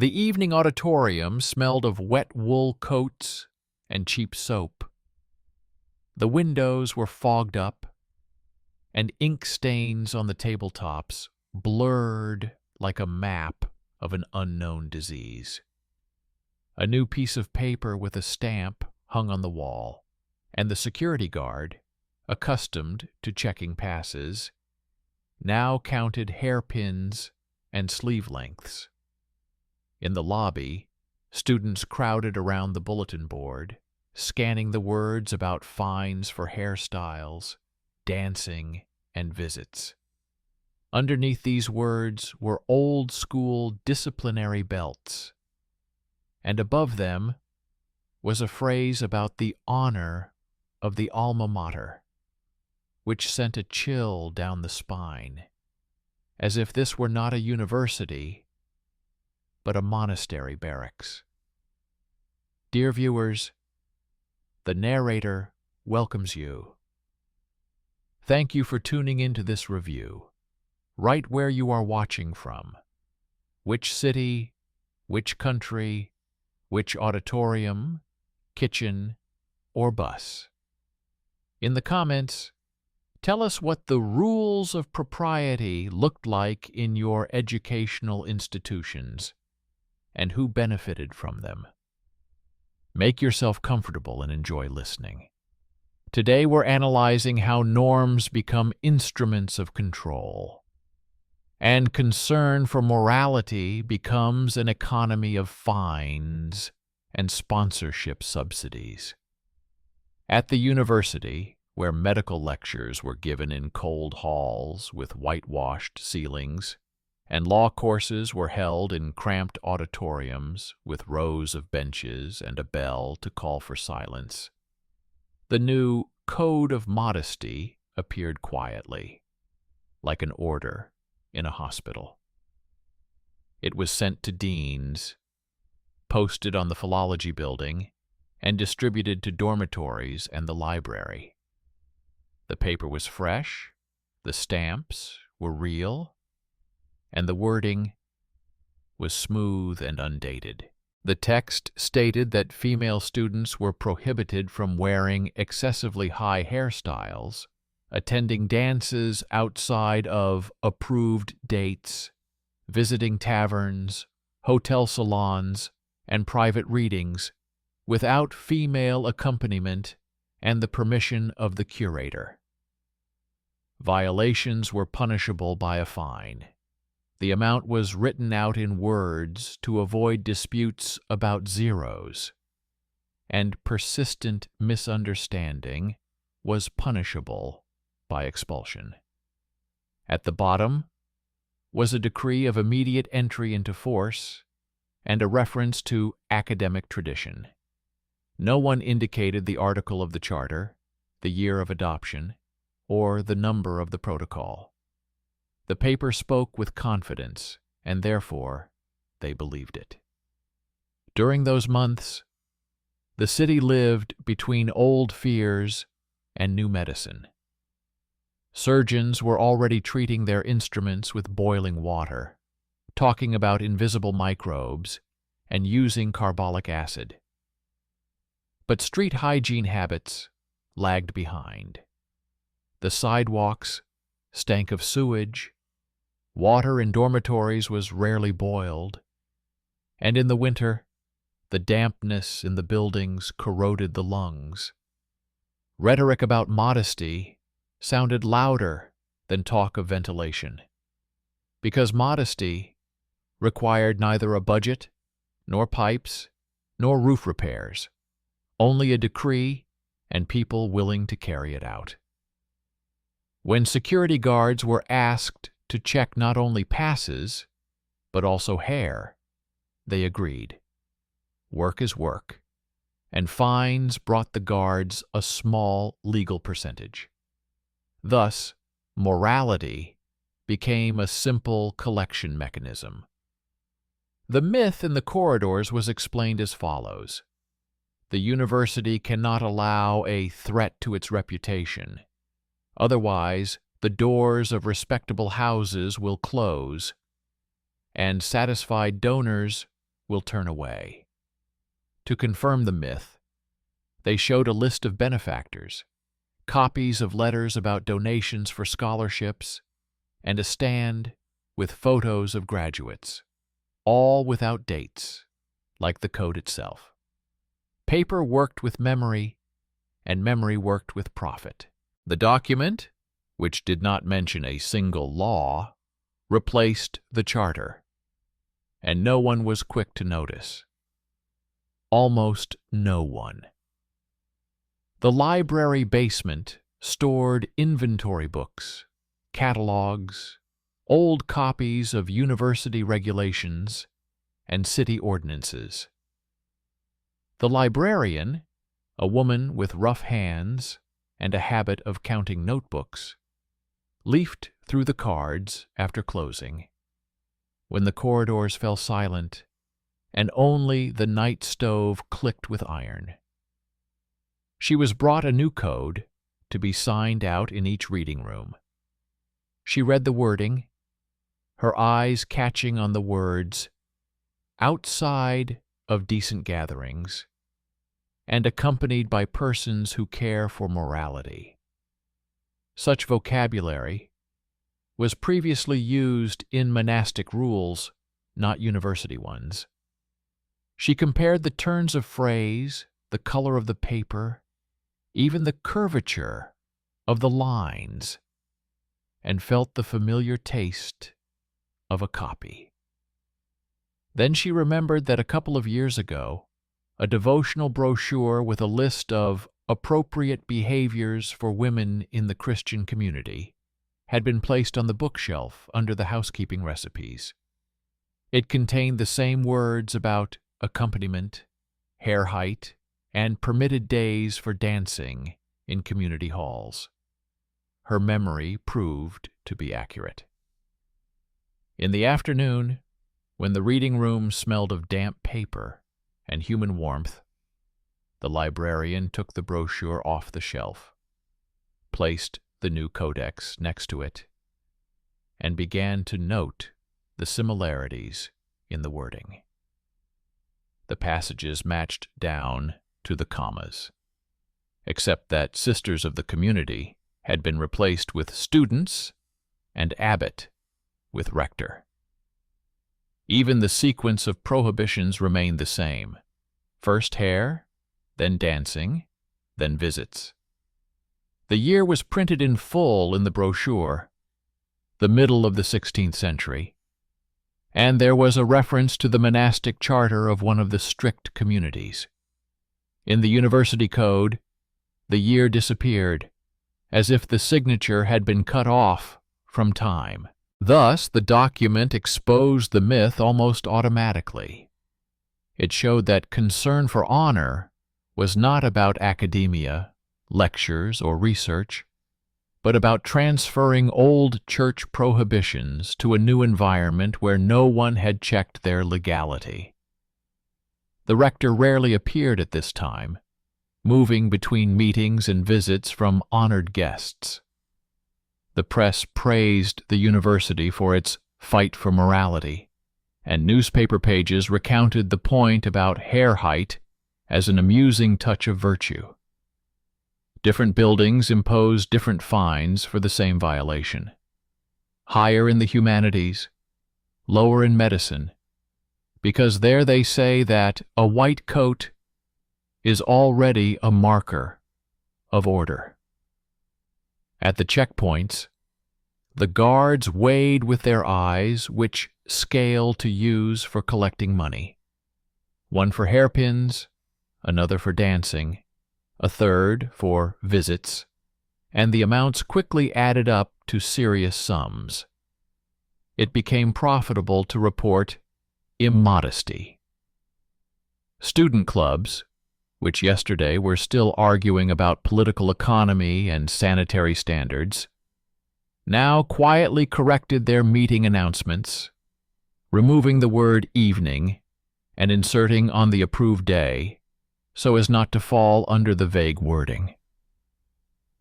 The evening auditorium smelled of wet wool coats and cheap soap. The windows were fogged up, and ink stains on the tabletops blurred like a map of an unknown disease. A new piece of paper with a stamp hung on the wall, and the security guard, accustomed to checking passes, now counted hairpins and sleeve lengths. In the lobby, students crowded around the bulletin board, scanning the words about fines for hairstyles, dancing, and visits. Underneath these words were old-school disciplinary belts, and above them was a phrase about the honor of the alma mater, which sent a chill down the spine, as if this were not a university, but a monastery barracks. Dear viewers, the narrator welcomes you. Thank you for tuning into this review, right where you are watching from. Which city, which country, which auditorium, kitchen, or bus? In the comments, tell us what the rules of propriety looked like in your educational institutions and who benefited from them. Make yourself comfortable and enjoy listening. Today we're analyzing how norms become instruments of control, and concern for morality becomes an economy of fines and sponsorship subsidies. At the university, where medical lectures were given in cold halls with whitewashed ceilings, and law courses were held in cramped auditoriums with rows of benches and a bell to call for silence, the new Code of Modesty appeared quietly, like an order in a hospital. It was sent to deans, posted on the philology building, and distributed to dormitories and the library. The paper was fresh, the stamps were real, and the wording was smooth and undated. The text stated that female students were prohibited from wearing excessively high hairstyles, attending dances outside of approved dates, visiting taverns, hotel salons, and private readings without female accompaniment and the permission of the curator. Violations were punishable by a fine. The amount was written out in words to avoid disputes about zeros, and persistent misunderstanding was punishable by expulsion. At the bottom was a decree of immediate entry into force and a reference to academic tradition. No one indicated the article of the charter, the year of adoption, or the number of the protocol. The paper spoke with confidence, and therefore they believed it. During those months, the city lived between old fears and new medicine. Surgeons were already treating their instruments with boiling water, talking about invisible microbes, and using carbolic acid. But street hygiene habits lagged behind. The sidewalks stank of sewage, water in dormitories was rarely boiled, and in the winter, the dampness in the buildings corroded the lungs. Rhetoric about modesty sounded louder than talk of ventilation, because modesty required neither a budget, nor pipes, nor roof repairs, only a decree and people willing to carry it out. When security guards were asked to check not only passes, but also hair, they agreed. Work is work, and fines brought the guards a small legal percentage. Thus, morality became a simple collection mechanism. The myth in the corridors was explained as follows. The university cannot allow a threat to its reputation. Otherwise, the doors of respectable houses will close, and satisfied donors will turn away. To confirm the myth, they showed a list of benefactors, copies of letters about donations for scholarships, and a stand with photos of graduates, all without dates, like the code itself. Paper worked with memory, and memory worked with profit. The document, which did not mention a single law, replaced the charter, and no one was quick to notice. Almost no one. The library basement stored inventory books, catalogs, old copies of university regulations, and city ordinances. The librarian, a woman with rough hands and a habit of counting notebooks, leafed through the cards after closing, when the corridors fell silent and only the night stove clicked with iron. She was brought a new code to be signed out in each reading room. She read the wording, her eyes catching on the words, "outside of decent gatherings," and accompanied by persons who care for morality. Such vocabulary was previously used in monastic rules, not university ones. She compared the turns of phrase, the color of the paper, even the curvature of the lines, and felt the familiar taste of a copy. Then she remembered that a couple of years ago, a devotional brochure with a list of appropriate behaviors for women in the Christian community had been placed on the bookshelf under the housekeeping recipes. It contained the same words about accompaniment, hair height, and permitted days for dancing in community halls. Her memory proved to be accurate. In the afternoon, when the reading room smelled of damp paper and human warmth, the librarian took the brochure off the shelf, placed the new codex next to it, and began to note the similarities in the wording. The passages matched down to the commas, except that sisters of the community had been replaced with students and abbot with rector. Even the sequence of prohibitions remained the same: first hair, then dancing, then visits. The year was printed in full in the brochure, the middle of the 16th century, and there was a reference to the monastic charter of one of the strict communities. In the university code, the year disappeared, as if the signature had been cut off from time. Thus, the document exposed the myth almost automatically. It showed that concern for honor was not about academia, lectures, or research, but about transferring old church prohibitions to a new environment where no one had checked their legality. The rector rarely appeared at this time, moving between meetings and visits from honored guests. The press praised the university for its fight for morality, and newspaper pages recounted the point about hair height as an amusing touch of virtue. Different buildings imposed different fines for the same violation. Higher in the humanities, lower in medicine, because there they say that a white coat is already a marker of order. At the checkpoints, the guards weighed with their eyes which scale to use for collecting money. One for hairpins, another for dancing, a third for visits, and the amounts quickly added up to serious sums. It became profitable to report immodesty. Student clubs, which yesterday were still arguing about political economy and sanitary standards, now quietly corrected their meeting announcements, removing the word evening and inserting on the approved day so as not to fall under the vague wording.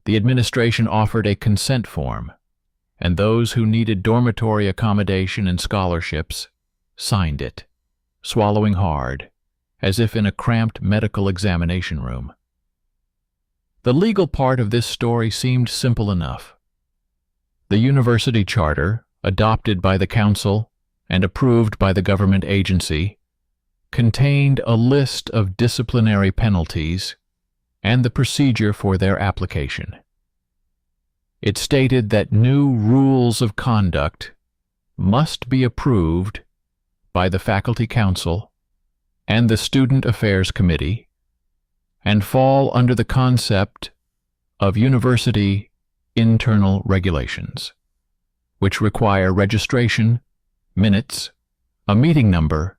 The administration offered a consent form, and those who needed dormitory accommodation and scholarships signed it. swallowing hard, as if in a cramped medical examination room. The legal part of this story seemed simple enough. The university charter, adopted by the council and approved by the government agency, contained a list of disciplinary penalties and the procedure for their application. It stated that new rules of conduct must be approved by the faculty council and the student affairs committee and fall under the concept of university internal regulations, which require registration, minutes, a meeting number,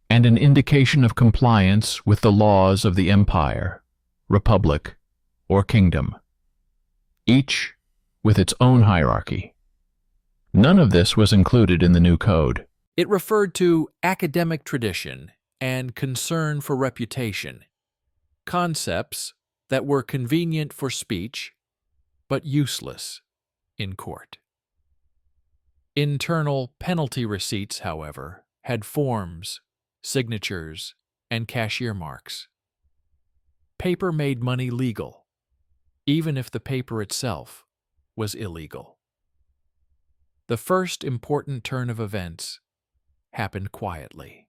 and an indication of compliance with the laws of the empire, republic, or kingdom, each with its own hierarchy. None of this was included in the new code. It referred to academic tradition and concern for reputation, concepts that were convenient for speech but useless in court. Internal penalty receipts, however, had forms, signatures, and cashier marks. Paper made money legal, even if the paper itself was illegal. The first important turn of events happened quietly.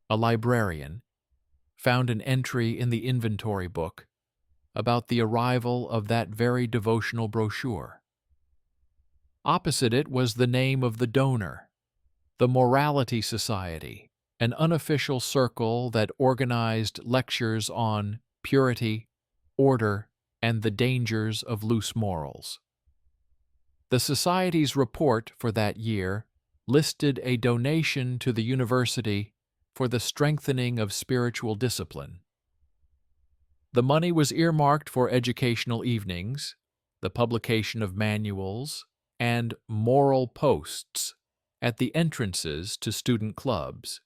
A librarian found an entry in the inventory book about the arrival of that very devotional brochure. Opposite it was the name of the donor, the Morality Society, an unofficial circle that organized lectures on purity, order, and the dangers of loose morals. The Society's report for that year listed a donation to the university for the strengthening of spiritual discipline. The money was earmarked for educational evenings, the publication of manuals, and moral posts at the entrances to student clubs.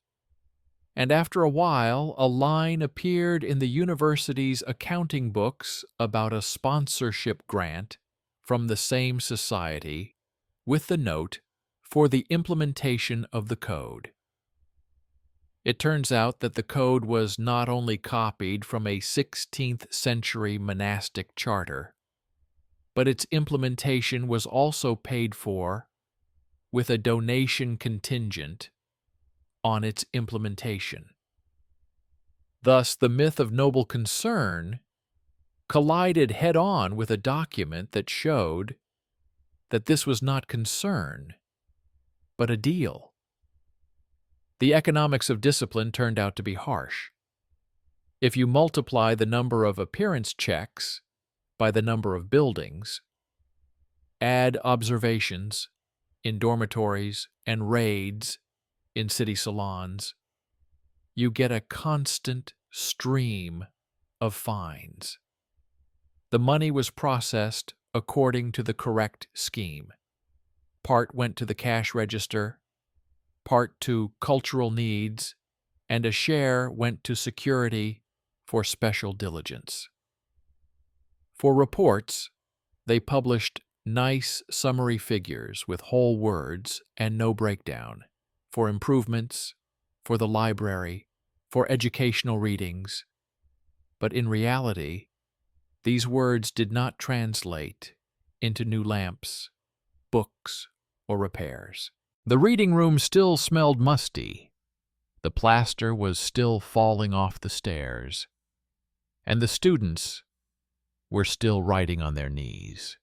And after a while, a line appeared in the university's accounting books about a sponsorship grant from the same society with the note for the implementation of the code. It turns out that the code was not only copied from a 16th century monastic charter, but its implementation was also paid for with a donation contingent on its implementation. Thus, the myth of noble concern collided head-on with a document that showed that this was not concern, but a deal. The economics of discipline turned out to be harsh. If you multiply the number of appearance checks by the number of buildings, add observations in dormitories and raids in city salons, you get a constant stream of fines. The money was processed according to the correct scheme. Part went to the cash register, part to cultural needs, and a share went to security for special diligence. For reports, they published nice summary figures with whole words and no breakdown, for improvements, for the library, for educational readings. But in reality, these words did not translate into new lamps, books, or repairs. The reading room still smelled musty, the plaster was still falling off the stairs, and the students were still writing on their knees.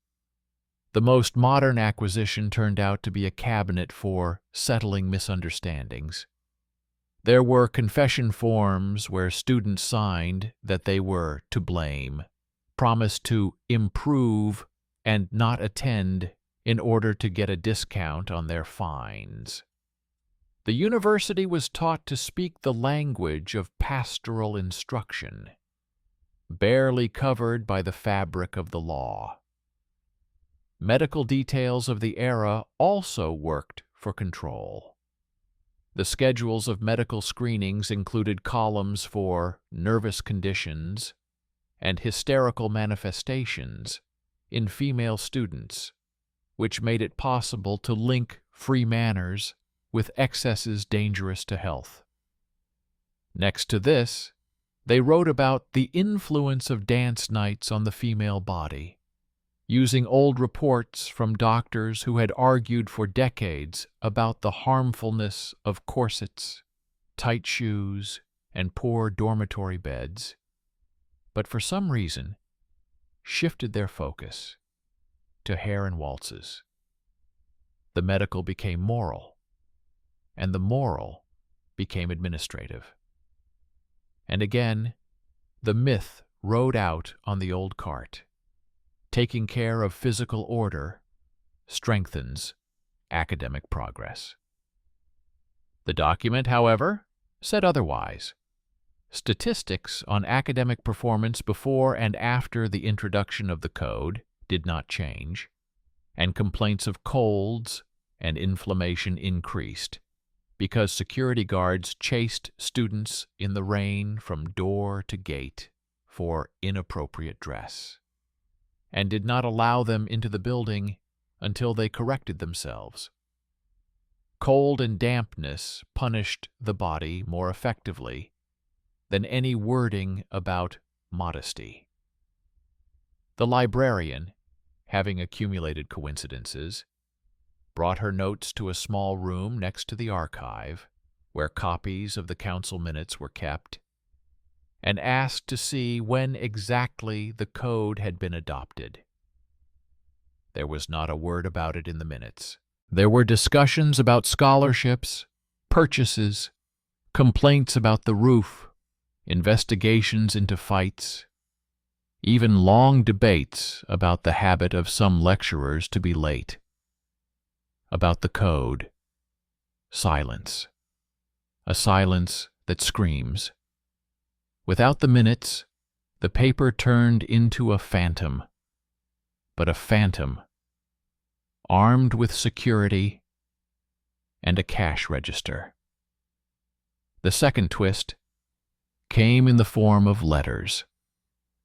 The most modern acquisition turned out to be a cabinet for settling misunderstandings. There were confession forms where students signed that they were to blame, promised to improve and not attend in order to get a discount on their fines. The university was taught to speak the language of pastoral instruction, barely covered by the fabric of the law. Medical details of the era also worked for control. The schedules of medical screenings included columns for nervous conditions and hysterical manifestations in female students, which made it possible to link free manners with excesses dangerous to health. Next to this, they wrote about the influence of dance nights on the female body, using old reports from doctors who had argued for decades about the harmfulness of corsets, tight shoes, and poor dormitory beds, but for some reason shifted their focus to hair and waltzes. The medical became moral, and the moral became administrative. And again, the myth rode out on the old cart. Taking care of physical order strengthens academic progress. The document, however, said otherwise. Statistics on academic performance before and after the introduction of the code did not change, and complaints of colds and inflammation increased because security guards chased students in the rain from door to gate for inappropriate dress, and did not allow them into the building until they corrected themselves. Cold and dampness punished the body more effectively than any wording about modesty. The librarian, having accumulated coincidences, brought her notes to a small room next to the archive, where copies of the council minutes were kept, and asked to see when exactly the code had been adopted. There was not a word about it in the minutes. There were discussions about scholarships, purchases, complaints about the roof, investigations into fights, even long debates about the habit of some lecturers to be late. About the code, silence. A silence that screams. Without the minutes, the paper turned into a phantom, but a phantom armed with security and a cash register. The second twist came in the form of letters.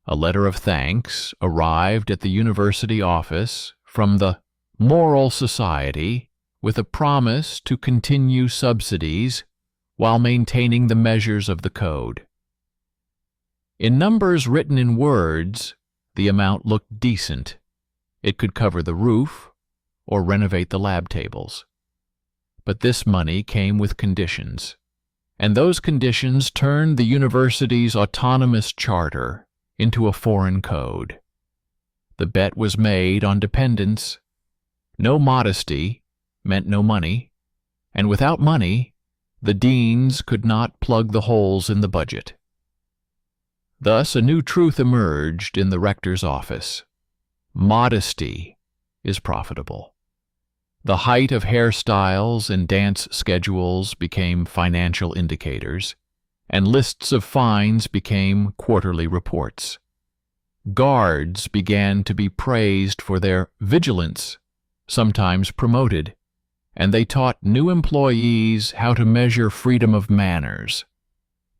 A letter of thanks arrived at the university office from the Moral Society with a promise to continue subsidies while maintaining the measures of the code. In numbers written in words, the amount looked decent. It could cover the roof or renovate the lab tables. But this money came with conditions, and those conditions turned the university's autonomous charter into a foreign code. The bet was made on dependence. No modesty meant no money, and without money, the deans could not plug the holes in the budget. Thus, a new truth emerged in the rector's office. Modesty is profitable. The height of hairstyles and dance schedules became financial indicators, and lists of fines became quarterly reports. Guards began to be praised for their vigilance, sometimes promoted, and they taught new employees how to measure freedom of manners.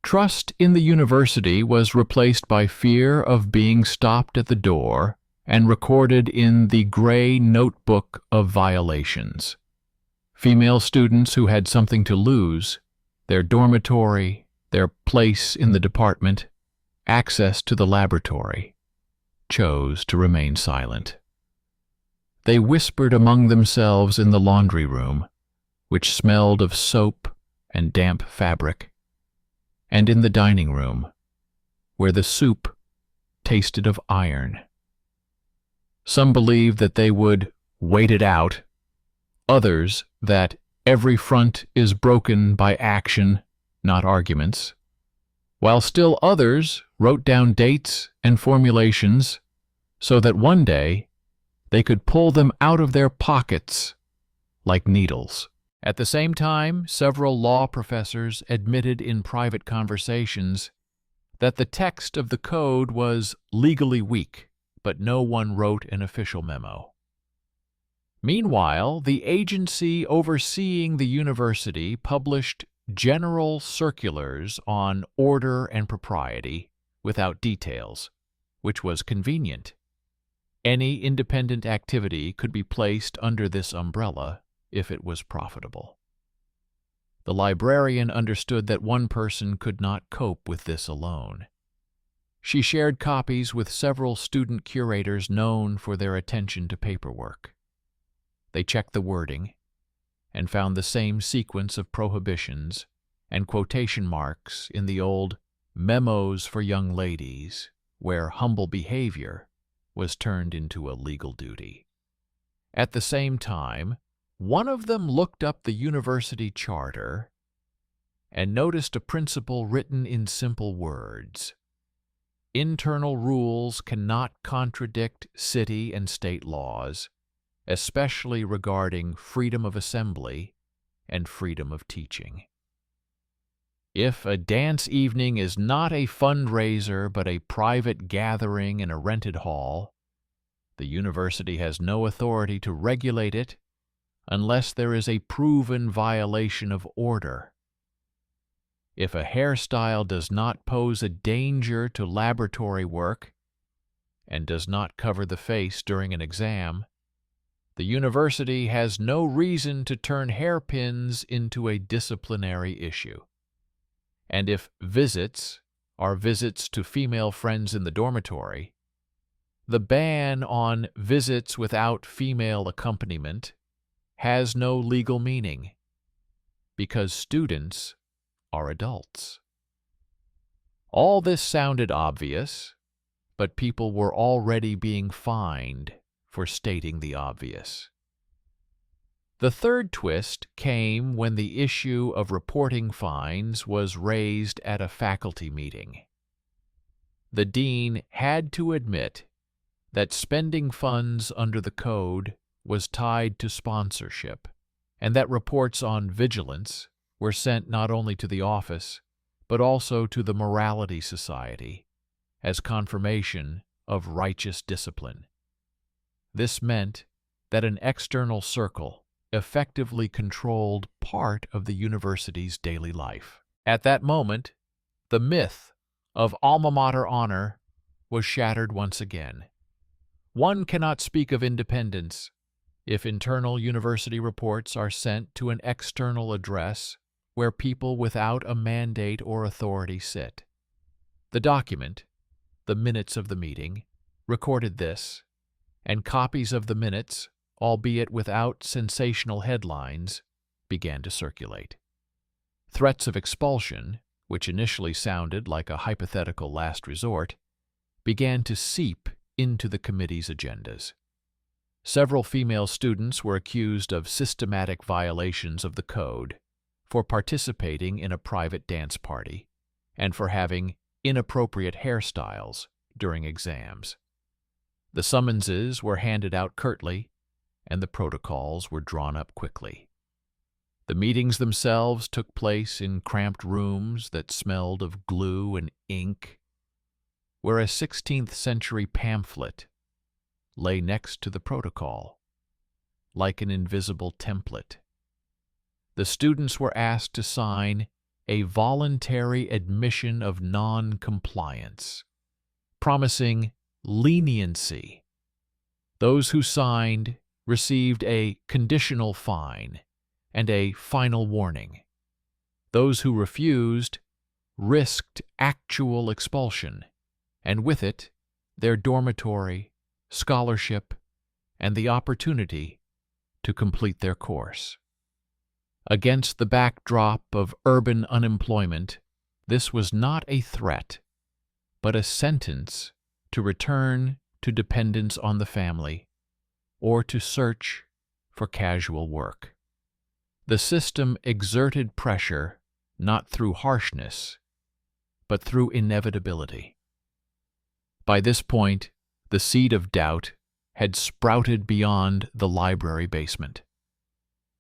Trust in the university was replaced by fear of being stopped at the door and recorded in the gray notebook of violations. Female students who had something to lose, their dormitory, their place in the department, access to the laboratory, chose to remain silent. They whispered among themselves in the laundry room, which smelled of soap and damp fabric, and in the dining room, where the soup tasted of iron. Some believed that they would wait it out, others that every front is broken by action, not arguments, while still others wrote down dates and formulations so that one day they could pull them out of their pockets like needles. At the same time, several law professors admitted in private conversations that the text of the code was legally weak, but no one wrote an official memo. Meanwhile, the agency overseeing the university published general circulars on order and propriety without details, which was convenient. Any independent activity could be placed under this umbrella if it was profitable. The librarian understood that one person could not cope with this alone. She shared copies with several student curators known for their attention to paperwork. They checked the wording and found the same sequence of prohibitions and quotation marks in the old memos for young ladies, where humble behavior was turned into a legal duty. At the same time, one of them looked up the university charter and noticed a principle written in simple words. Internal rules cannot contradict city and state laws, especially regarding freedom of assembly and freedom of teaching. If a dance evening is not a fundraiser but a private gathering in a rented hall, the university has no authority to regulate it unless there is a proven violation of order. If a hairstyle does not pose a danger to laboratory work and does not cover the face during an exam, the university has no reason to turn hairpins into a disciplinary issue. And if visits are visits to female friends in the dormitory, the ban on visits without female accompaniment has no legal meaning, because students are adults. All this sounded obvious, but people were already being fined for stating the obvious. The third twist came when the issue of reporting fines was raised at a faculty meeting. The dean had to admit that spending funds under the code was tied to sponsorship, and that reports on vigilance were sent not only to the office, but also to the Morality Society, as confirmation of righteous discipline. This meant that an external circle effectively controlled part of the university's daily life. At that moment, the myth of alma mater honor was shattered once again. One cannot speak of independence if internal university reports are sent to an external address where people without a mandate or authority sit. The document, the minutes of the meeting, recorded this, and copies of the minutes, albeit without sensational headlines, began to circulate. Threats of expulsion, which initially sounded like a hypothetical last resort, began to seep into the committee's agendas. Several female students were accused of systematic violations of the code for participating in a private dance party and for having inappropriate hairstyles during exams. The summonses were handed out curtly, and the protocols were drawn up quickly. The meetings themselves took place in cramped rooms that smelled of glue and ink, where a 16th century pamphlet lay next to the protocol, like an invisible template. The students were asked to sign a voluntary admission of non-compliance, promising leniency. Those who signed received a conditional fine and a final warning. Those who refused risked actual expulsion, and with it, their dormitory, scholarship, and the opportunity to complete their course. Against the backdrop of urban unemployment, this was not a threat, but a sentence to return to dependence on the family or to search for casual work. The system exerted pressure not through harshness, but through inevitability. By this point, the seed of doubt had sprouted beyond the library basement.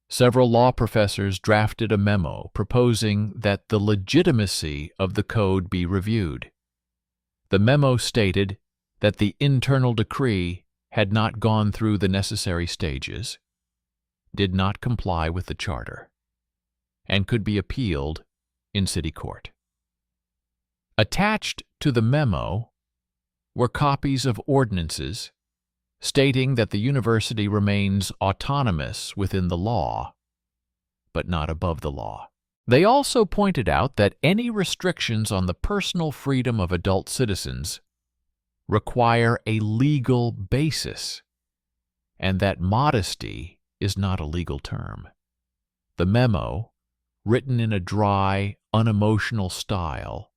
Several law professors drafted a memo proposing that the legitimacy of the code be reviewed. The memo stated that the internal decree had not gone through the necessary stages, did not comply with the charter, and could be appealed in city court. Attached to the memo were copies of ordinances stating that the university remains autonomous within the law, but not above the law. They also pointed out that any restrictions on the personal freedom of adult citizens require a legal basis, and that modesty is not a legal term. The memo, written in a dry, unemotional style,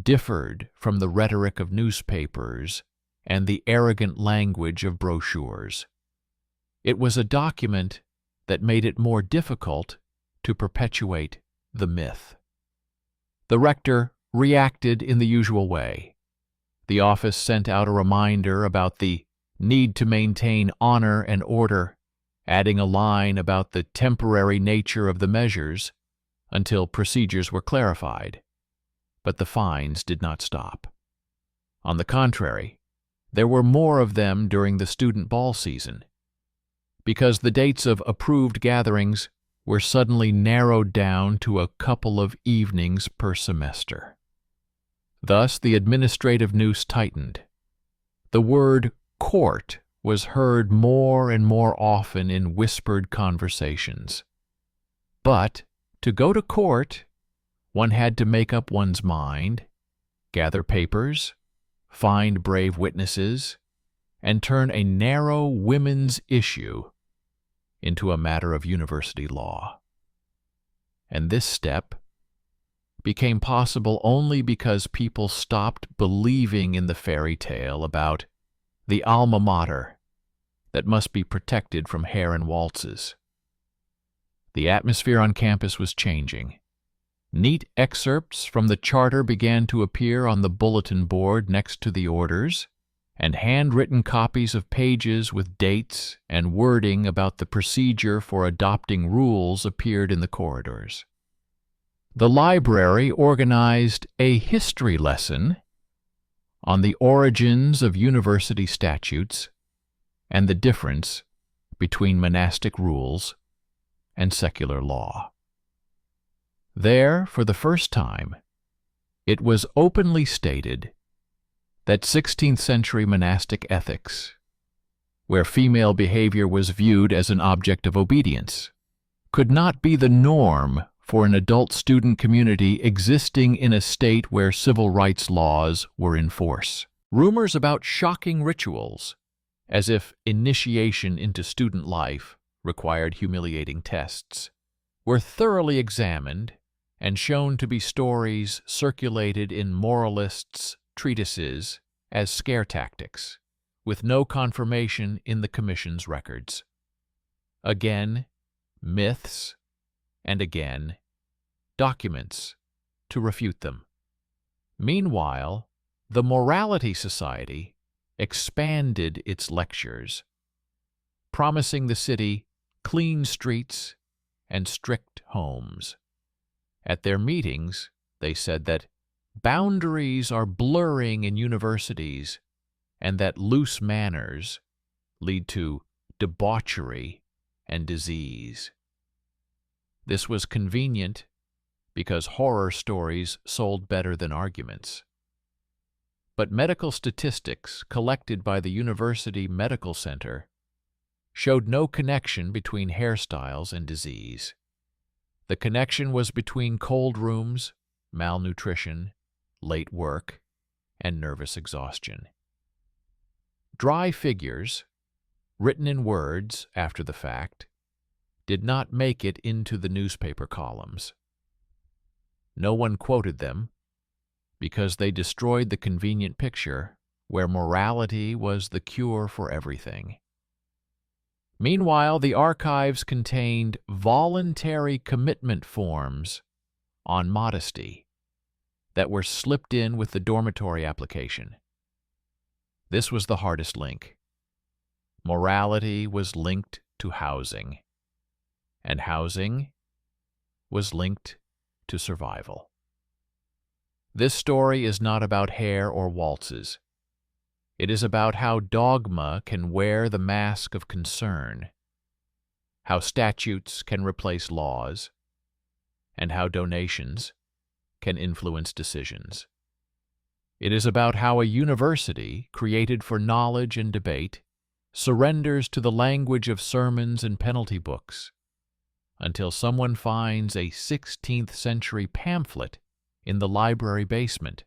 differed from the rhetoric of newspapers and the arrogant language of brochures. It was a document that made it more difficult to perpetuate the myth. The rector reacted in the usual way. The office sent out a reminder about the need to maintain honor and order, adding a line about the temporary nature of the measures until procedures were clarified. But the fines did not stop. On the contrary, there were more of them during the student ball season, because the dates of approved gatherings were suddenly narrowed down to a couple of evenings per semester. Thus, the administrative noose tightened. The word court was heard more and more often in whispered conversations. But to go to court, one had to make up one's mind, gather papers, find brave witnesses, and turn a narrow women's issue into a matter of university law. And this step became possible only because people stopped believing in the fairy tale about the alma mater that must be protected from hair and waltzes. The atmosphere on campus was changing. Neat excerpts from the charter began to appear on the bulletin board next to the orders, and handwritten copies of pages with dates and wording about the procedure for adopting rules appeared in the corridors. The library organized a history lesson on the origins of university statutes and the difference between monastic rules and secular law. There, for the first time, it was openly stated that 16th century monastic ethics, where female behavior was viewed as an object of obedience, could not be the norm for an adult student community existing in a state where civil rights laws were in force. Rumors about shocking rituals, as if initiation into student life required humiliating tests, were thoroughly examined and shown to be stories circulated in moralists' treatises as scare tactics, with no confirmation in the Commission's records. Again, myths, and again, documents to refute them. Meanwhile, the Morality Society expanded its lectures, promising the city clean streets and strict homes. At their meetings, they said that boundaries are blurring in universities and that loose manners lead to debauchery and disease. This was convenient because horror stories sold better than arguments. But medical statistics collected by the University Medical Center showed no connection between hairstyles and disease. The connection was between cold rooms, malnutrition, late work, and nervous exhaustion. Dry figures, written in words after the fact, did not make it into the newspaper columns. No one quoted them because they destroyed the convenient picture where morality was the cure for everything. Meanwhile, the archives contained voluntary commitment forms on modesty that were slipped in with the dormitory application. This was the hardest link. Morality was linked to housing, and housing was linked to survival. This story is not about hair or waltzes. It is about how dogma can wear the mask of concern, how statutes can replace laws, and how donations can influence decisions. It is about how a university, created for knowledge and debate, surrenders to the language of sermons and penalty books, until someone finds a 16th century pamphlet in the library basement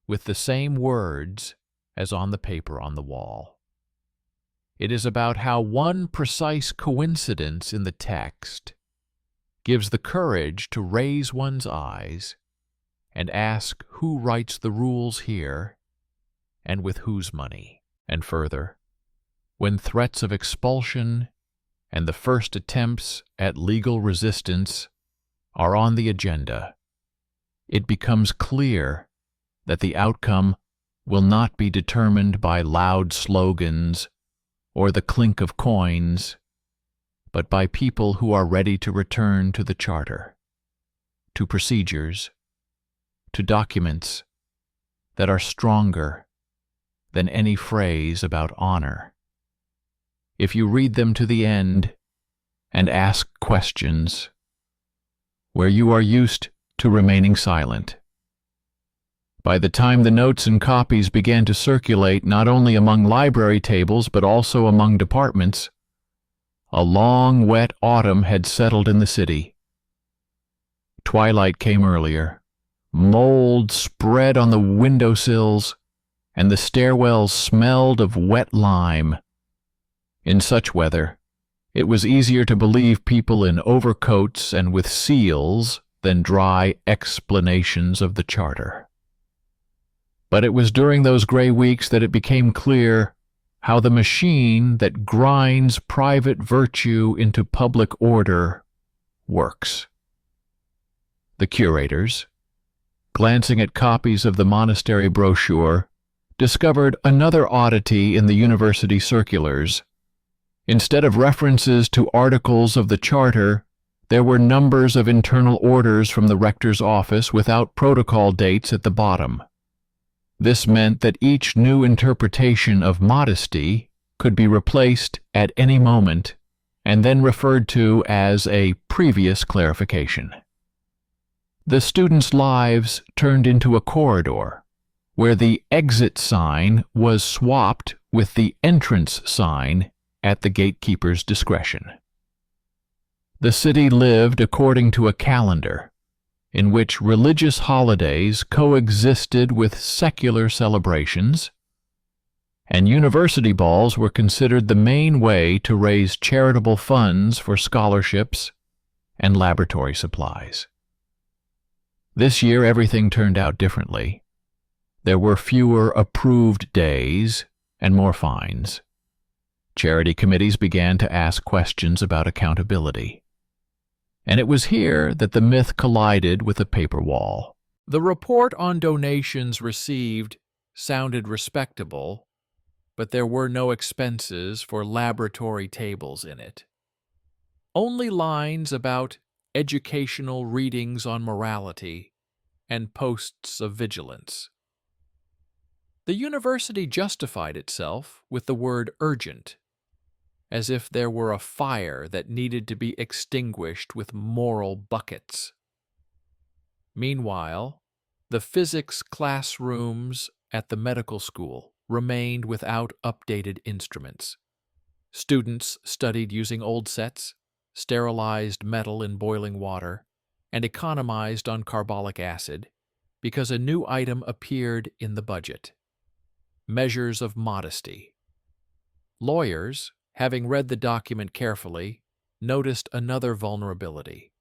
with the same words as on the paper on the wall. It is about how one precise coincidence in the text gives the courage to raise one's eyes and ask who writes the rules here and with whose money. And further, when threats of expulsion and the first attempts at legal resistance are on the agenda, it becomes clear that the outcome will not be determined by loud slogans or the clink of coins, but by people who are ready to return to the Charter, to procedures, to documents that are stronger than any phrase about honor. If you read them to the end and ask questions where you are used to remaining silent, by the time the notes and copies began to circulate not only among library tables but also among departments, a long, wet autumn had settled in the city. Twilight came earlier. Mold spread on the windowsills, and the stairwells smelled of wet lime. In such weather, it was easier to believe people in overcoats and with seals than dry explanations of the Charter. But it was during those gray weeks that it became clear how the machine that grinds private virtue into public order works. The curators, glancing at copies of the monastery brochure, discovered another oddity in the university circulars. Instead of references to articles of the Charter, there were numbers of internal orders from the rector's office without protocol dates at the bottom. This meant that each new interpretation of Modesty could be replaced at any moment and then referred to as a previous clarification. The students' lives turned into a corridor where the exit sign was swapped with the entrance sign at the gatekeeper's discretion. The city lived according to a calendar in which religious holidays coexisted with secular celebrations, and university balls were considered the main way to raise charitable funds for scholarships and laboratory supplies. This year everything turned out differently. There were fewer approved days and more fines. Charity committees began to ask questions about accountability. And it was here that the myth collided with a paper wall. The report on donations received sounded respectable, but there were no expenses for laboratory tables in it. Only lines about educational readings on morality and posts of vigilance. The university justified itself with the word urgent, as if there were a fire that needed to be extinguished with moral buckets. Meanwhile, the physics classrooms at the medical school remained without updated instruments. Students studied using old sets, sterilized metal in boiling water, and economized on carbolic acid because a new item appeared in the budget: measures of modesty. Lawyers, having read the document carefully, noticed another vulnerability.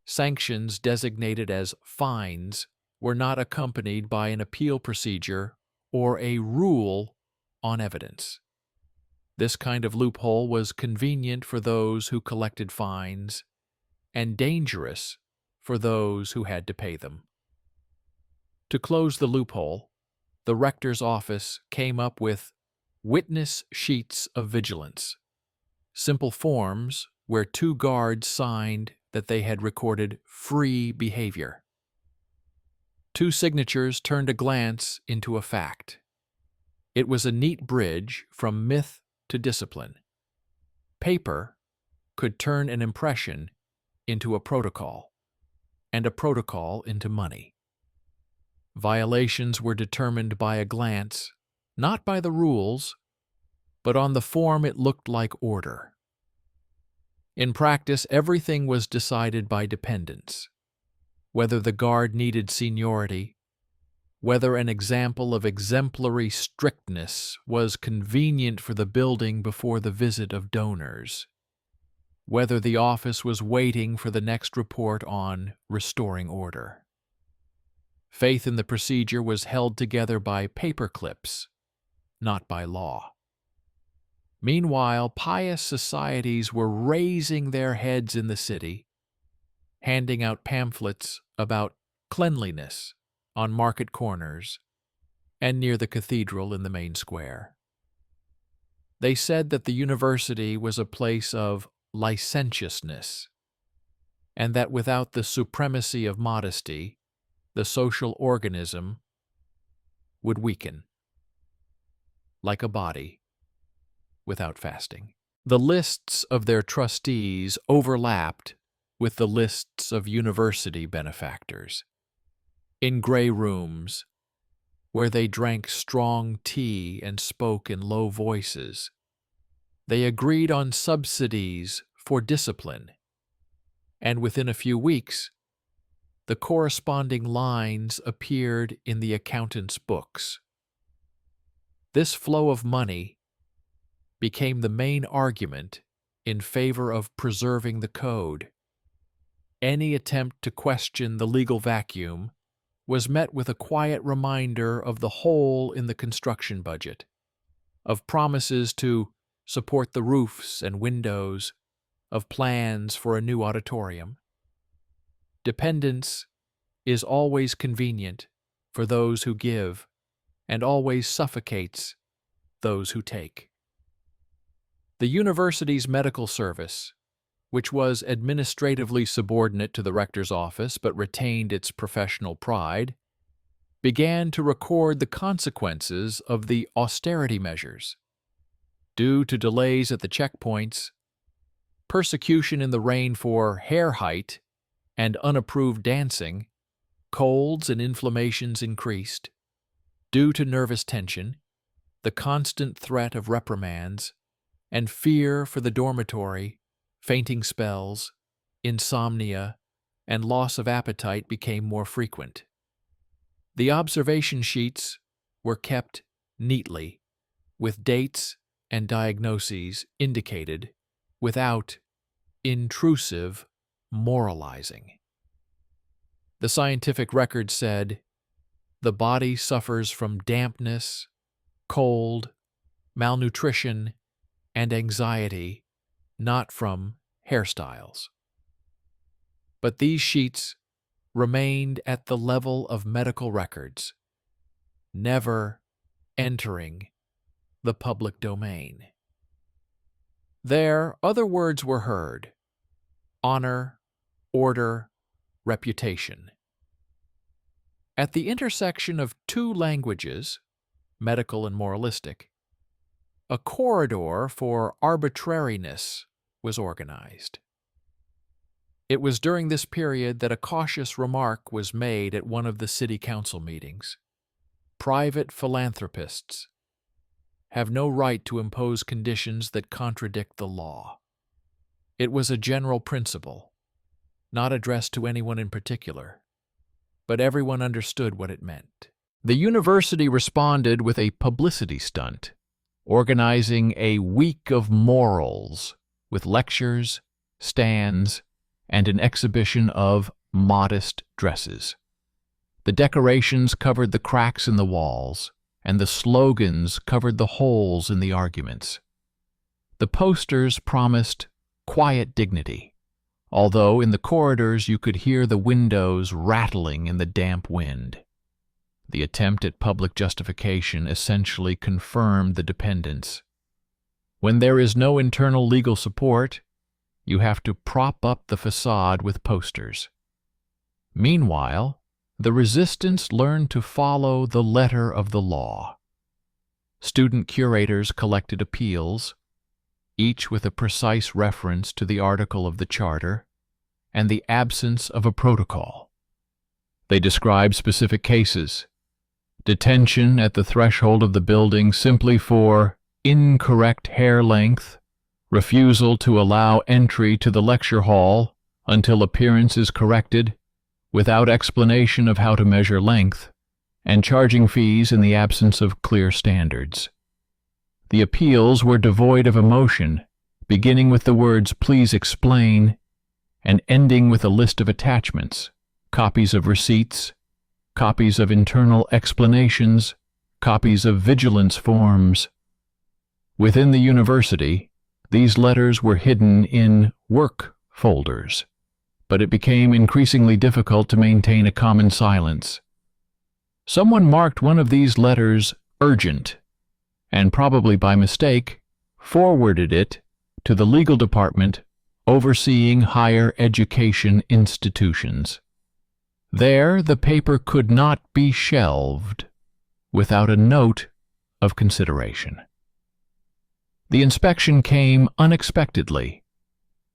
Sanctions designated as fines were not accompanied by an appeal procedure or a rule on evidence. This kind of loophole was convenient for those who collected fines and dangerous for those who had to pay them. To close the loophole, the rector's office came up with witness sheets of vigilance, simple forms where 2 guards signed that they had recorded free behavior. 2 signatures turned a glance into a fact. It was a neat bridge from myth to discipline. Paper could turn an impression into a protocol, and a protocol into money. Violations were determined by a glance, not by the rules, but on the form it looked like order. In practice, everything was decided by dependence. Whether the guard needed seniority, whether an example of exemplary strictness was convenient for the building before the visit of donors, whether the office was waiting for the next report on restoring order. Faith in the procedure was held together by paper clips, not by law. Meanwhile, pious societies were raising their heads in the city, handing out pamphlets about cleanliness on market corners and near the cathedral in the main square. They said that the university was a place of licentiousness, and that without the supremacy of modesty, the social organism would weaken, like a body without fasting. The lists of their trustees overlapped with the lists of university benefactors. In gray rooms, where they drank strong tea and spoke in low voices, they agreed on subsidies for discipline, and within a few weeks, the corresponding lines appeared in the accountant's books. This flow of money became the main argument in favor of preserving the code. Any attempt to question the legal vacuum was met with a quiet reminder of the hole in the construction budget, of promises to support the roofs and windows, of plans for a new auditorium. Dependence is always convenient for those who give and always suffocates those who take. The university's medical service, which was administratively subordinate to the rector's office but retained its professional pride, began to record the consequences of the austerity measures. Due to delays at the checkpoints, persecution in the rain for hair height, and unapproved dancing, colds and inflammations increased. Due to nervous tension, the constant threat of reprimands, and fear for the dormitory, fainting spells, insomnia, and loss of appetite became more frequent. The observation sheets were kept neatly, with dates and diagnoses indicated, without intrusive moralizing. The scientific record said, "The body suffers from dampness, cold, malnutrition, and anxiety, not from hairstyles." But these sheets remained at the level of medical records, never entering the public domain. There, other words were heard: honor, order, reputation. At the intersection of two languages, medical and moralistic, a corridor for arbitrariness was organized. It was during this period that a cautious remark was made at one of the city council meetings. Private philanthropists have no right to impose conditions that contradict the law. It was a general principle, not addressed to anyone in particular, but everyone understood what it meant. The university responded with a publicity stunt, organizing a week of morals with lectures, stands, and an exhibition of modest dresses. The decorations covered the cracks in the walls, and the slogans covered the holes in the arguments. The posters promised quiet dignity, although in the corridors you could hear the windows rattling in the damp wind. The attempt at public justification essentially confirmed the dependence. When there is no internal legal support, you have to prop up the facade with posters. Meanwhile, the resistance learned to follow the letter of the law. Student curators collected appeals, each with a precise reference to the article of the charter and the absence of a protocol. They described specific cases: detention at the threshold of the building simply for incorrect hair length refusal to allow entry to the lecture hall until appearance is corrected, without explanation of how to measure length, and charging fees in the absence of clear standards. The appeals were devoid of emotion, beginning with the words "Please explain" and ending with a list of attachments, copies of receipts, copies of internal explanations, copies of vigilance forms. Within the university, these letters were hidden in work folders, but it became increasingly difficult to maintain a common silence. Someone marked one of these letters urgent, and probably by mistake, forwarded it to the legal department overseeing higher education institutions. There, the paper could not be shelved without a note of consideration. The inspection came unexpectedly.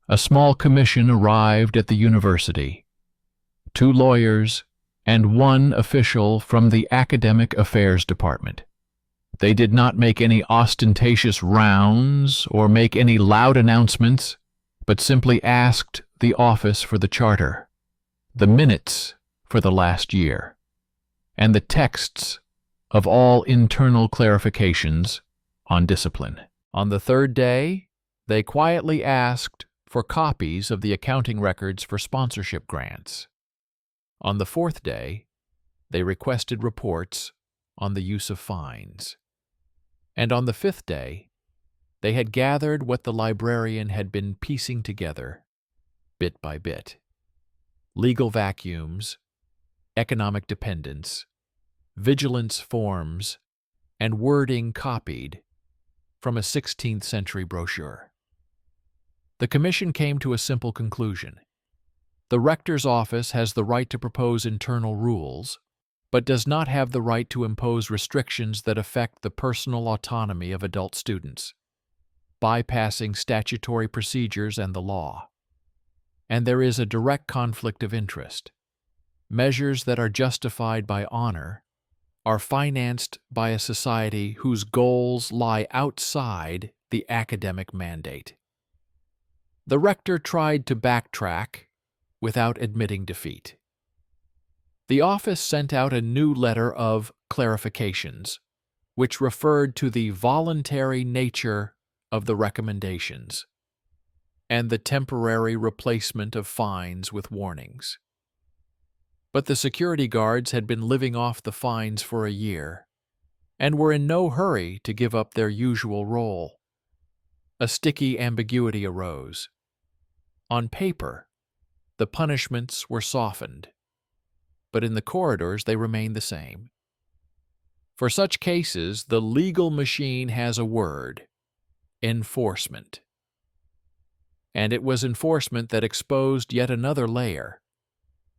A small commission arrived at the university. 2 lawyers and 1 official from the Academic Affairs Department. They did not make any ostentatious rounds or make any loud announcements, but simply asked the office for the charter, the minutes for the last year, and the texts of all internal clarifications on discipline. On the 3rd day, they quietly asked for copies of the accounting records for sponsorship grants. On the 4th day, they requested reports on the use of fines. And on the 5th day, they had gathered what the librarian had been piecing together, bit by bit. Legal vacuums, economic dependence, vigilance forms, and wording copied from a 16th century brochure. The commission came to a simple conclusion. The rector's office has the right to propose internal rules, but does not have the right to impose restrictions that affect the personal autonomy of adult students, bypassing statutory procedures and the law. And there is a direct conflict of interest. Measures that are justified by honor are financed by a society whose goals lie outside the academic mandate. The rector tried to backtrack without admitting defeat. The office sent out a new letter of clarifications, which referred to the voluntary nature of the recommendations and the temporary replacement of fines with warnings. But the security guards had been living off the fines for a year and were in no hurry to give up their usual role. A sticky ambiguity arose. On paper, the punishments were softened, but in the corridors they remained the same. For such cases, the legal machine has a word: enforcement. And it was enforcement that exposed yet another layer.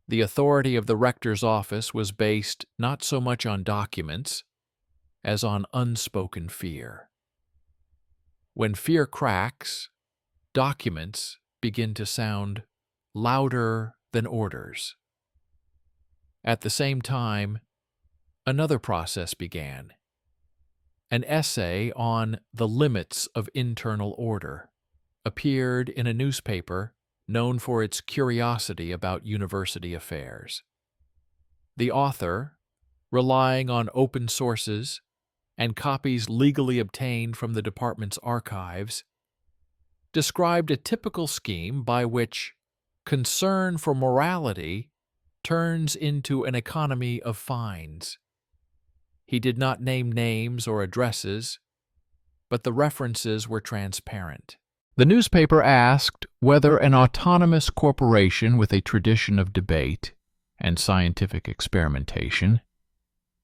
The authority of the rector's office was based not so much on documents as on unspoken fear. When fear cracks, documents begin to sound louder than orders. At the same time, another process began. An essay on the limits of internal order appeared in a newspaper known for its curiosity about university affairs. The author, relying on open sources and copies legally obtained from the department's archives, described a typical scheme by which concern for morality turns into an economy of fines. He did not name names or addresses, but the references were transparent. The newspaper asked whether an autonomous corporation with a tradition of debate and scientific experimentation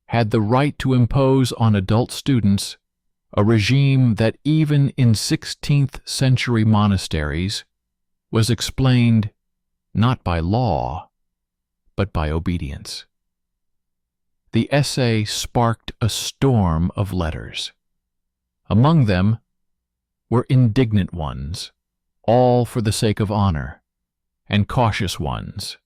had the right to impose on adult students a regime that even in 16th century monasteries was explained not by law, but by obedience. The essay sparked a storm of letters. Among them were indignant ones, all for the sake of honor, and cautious ones,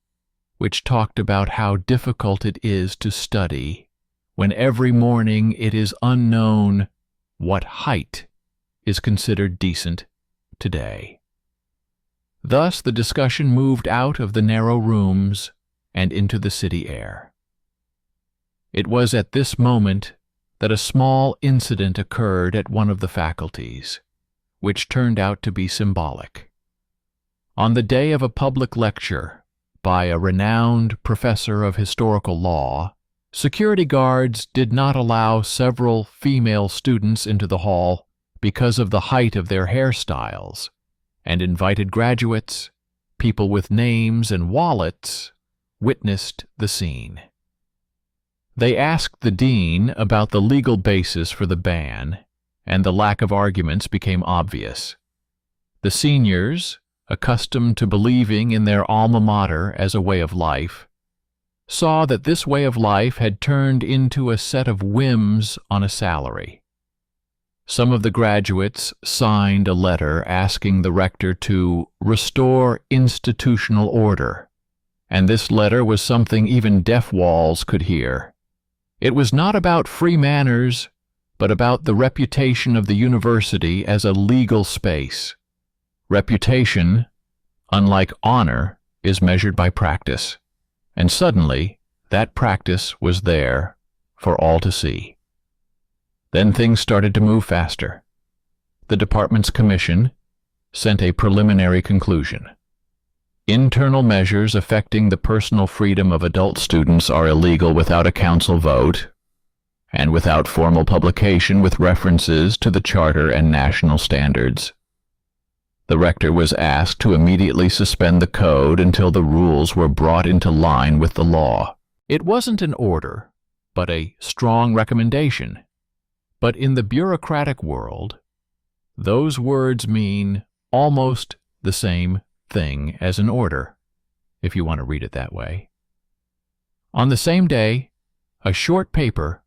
which talked about how difficult it is to study when every morning it is unknown what height is considered decent today. Thus the discussion moved out of the narrow rooms and into the city air. It was at this moment that a small incident occurred at one of the faculties, which turned out to be symbolic. On the day of a public lecture by a renowned professor of historical law, security guards did not allow several female students into the hall because of the height of their hairstyles, and invited graduates, people with names and wallets, witnessed the scene. They asked the dean about the legal basis for the ban, and the lack of arguments became obvious. The seniors, accustomed to believing in their alma mater as a way of life, saw that this way of life had turned into a set of whims on a salary. Some of the graduates signed a letter asking the rector to restore institutional order, and this letter was something even deaf walls could hear. It was not about free manners, but about the reputation of the university as a legal space. Reputation, unlike honor, is measured by practice, and suddenly that practice was there for all to see. Then things started to move faster. The department's commission sent a preliminary conclusion. Internal measures affecting the personal freedom of adult students are illegal without a council vote and without formal publication with references to the charter and national standards. The rector was asked to immediately suspend the code until the rules were brought into line with the law. It wasn't an order, but a strong recommendation. But in the bureaucratic world, those words mean almost the same thing as an order, if you want to read it that way. On the same day, a short paper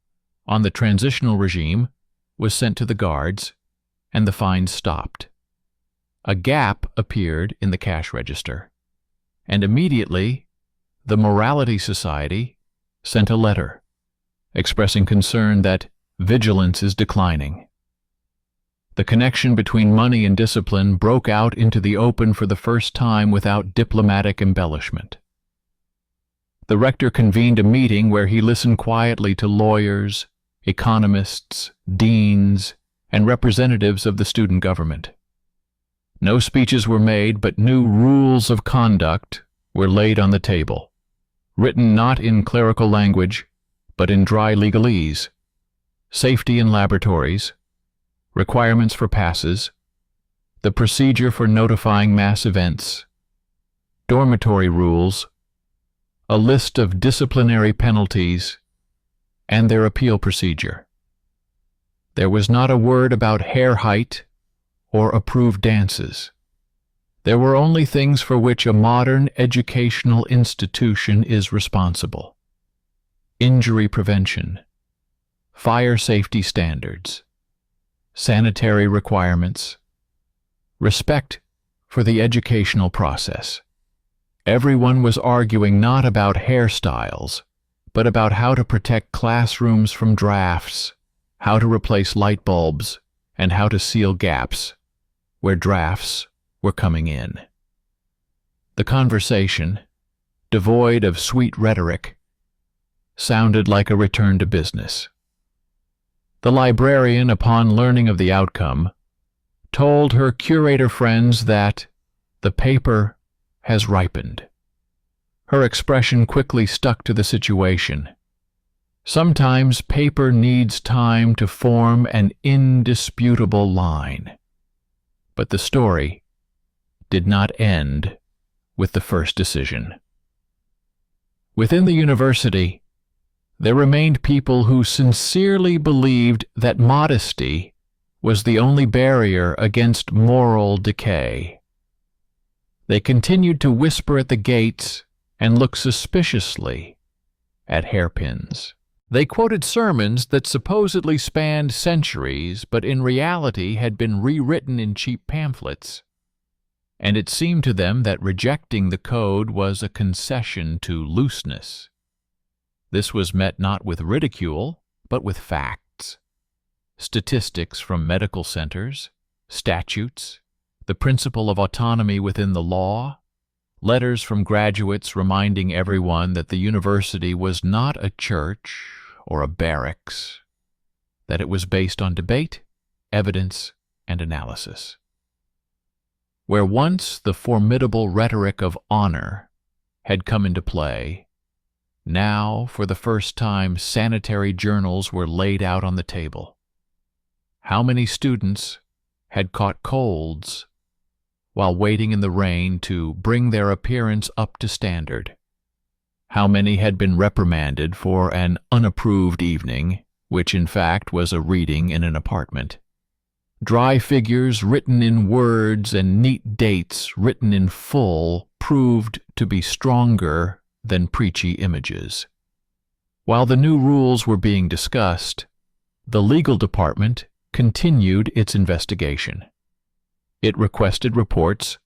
on the transitional regime was sent to the guards, and the fines stopped. A gap appeared in the cash register, and immediately the Morality Society sent a letter expressing concern that vigilance is declining. The connection between money and discipline broke out into the open for the first time without diplomatic embellishment. The rector convened a meeting where he listened quietly to lawyers, economists, deans, and representatives of the student government. No speeches were made, but new rules of conduct were laid on the table, written not in clerical language, but in dry legalese. Safety in laboratories, requirements for passes, the procedure for notifying mass events, dormitory rules, a list of disciplinary penalties, and their appeal procedure. There was not a word about hair height or approved dances. There were only things for which a modern educational institution is responsible: injury prevention, fire safety standards, sanitary requirements, respect for the educational process. Everyone was arguing not about hairstyles, but about how to protect classrooms from drafts, how to replace light bulbs, and how to seal gaps where drafts were coming in. The conversation, devoid of sweet rhetoric, sounded like a return to business. The librarian, upon learning of the outcome, told her curator friends that the paper has ripened. Her expression quickly stuck to the situation. Sometimes paper needs time to form an indisputable line. But the story did not end with the first decision. Within the university, there remained people who sincerely believed that modesty was the only barrier against moral decay. They continued to whisper at the gates and look suspiciously at hairpins. They quoted sermons that supposedly spanned centuries, but in reality had been rewritten in cheap pamphlets. And it seemed to them that rejecting the code was a concession to looseness. This was met not with ridicule, but with facts. Statistics from medical centers, statutes, the principle of autonomy within the law, letters from graduates reminding everyone that the university was not a church or a barracks, that it was based on debate, evidence, and analysis. Where once the formidable rhetoric of honor had come into play, now, for the first time, sanitary journals were laid out on the table. How many students had caught colds while waiting in the rain to bring their appearance up to standard? How many had been reprimanded for an unapproved evening, which in fact was a reading in an apartment? Dry figures written in words and neat dates written in full proved to be stronger than preachy images. While the new rules were being discussed, the legal department continued its investigation. It requested reports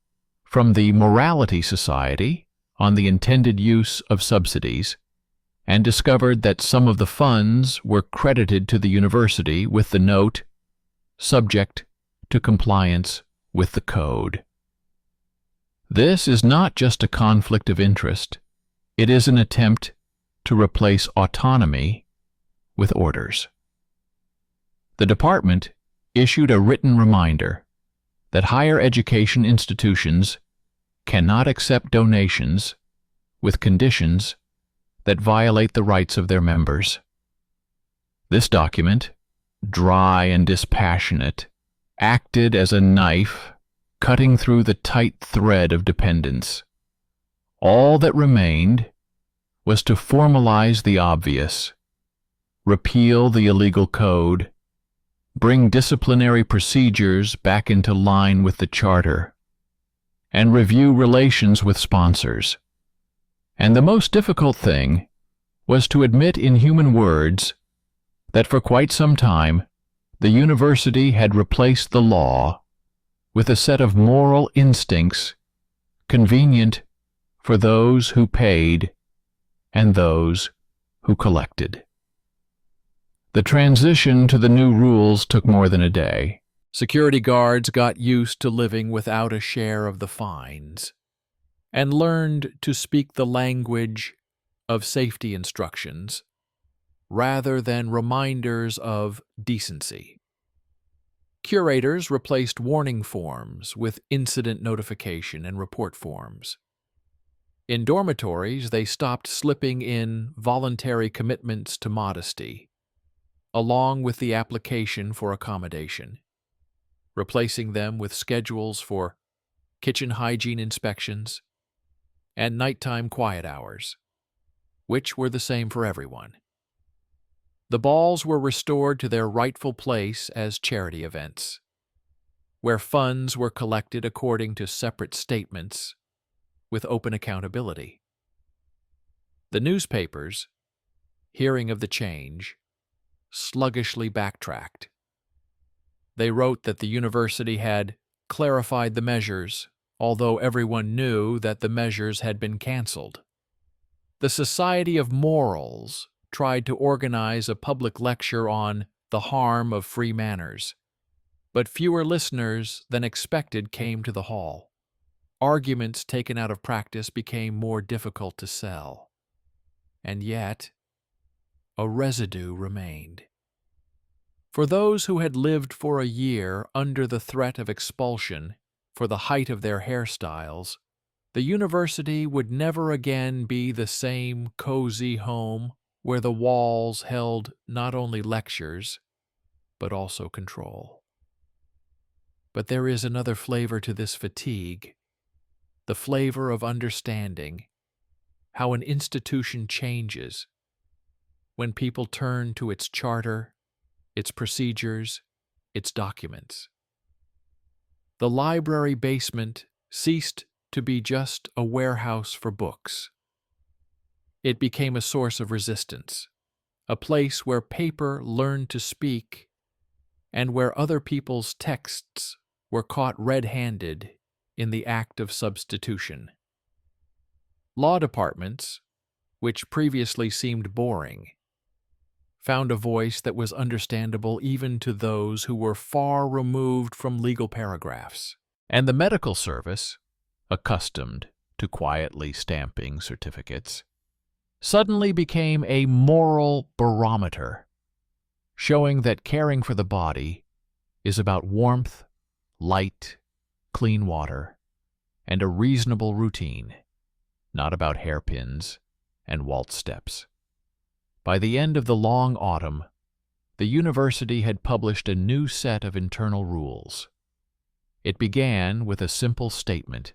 from the Morality Society on the intended use of subsidies and discovered that some of the funds were credited to the university with the note, "Subject to compliance with the code." This is not just a conflict of interest, it is an attempt to replace autonomy with orders. The department issued a written reminder that higher education institutions cannot accept donations with conditions that violate the rights of their members. This document, dry and dispassionate, acted as a knife cutting through the tight thread of dependence. All that remained was to formalize the obvious, repeal the illegal code, bring disciplinary procedures back into line with the charter, and review relations with sponsors. And the most difficult thing was to admit in human words that for quite some time the university had replaced the law with a set of moral instincts convenient for those who paid and those who collected. The transition to the new rules took more than a day. Security guards got used to living without a share of the fines and learned to speak the language of safety instructions rather than reminders of decency. Curators replaced warning forms with incident notification and report forms. In dormitories, they stopped slipping in voluntary commitments to modesty, along with the application for accommodation, replacing them with schedules for kitchen hygiene inspections and nighttime quiet hours, which were the same for everyone. The balls were restored to their rightful place as charity events, where funds were collected according to separate statements with open accountability. The newspapers, hearing of the change, sluggishly backtracked. They wrote that the university had clarified the measures, although everyone knew that the measures had been canceled. The Society of Morals tried to organize a public lecture on the harm of free manners, but fewer listeners than expected came to the hall. Arguments taken out of practice became more difficult to sell, and yet a residue remained. For those who had lived for a year under the threat of expulsion for the height of their hairstyles, the university would never again be the same cozy home where the walls held not only lectures, but also control. But there is another flavor to this fatigue, the flavor of understanding how an institution changes when people turn to its charter, its procedures, its documents. The library basement ceased to be just a warehouse for books. It became a source of resistance, a place where paper learned to speak and where other people's texts were caught red-handed in the act of substitution. Law departments, which previously seemed boring, found a voice that was understandable even to those who were far removed from legal paragraphs. And the medical service, accustomed to quietly stamping certificates, suddenly became a moral barometer, showing that caring for the body is about warmth, light, clean water, and a reasonable routine, not about hairpins and waltz steps. By the end of the long autumn, the university had published a new set of internal rules. It began with a simple statement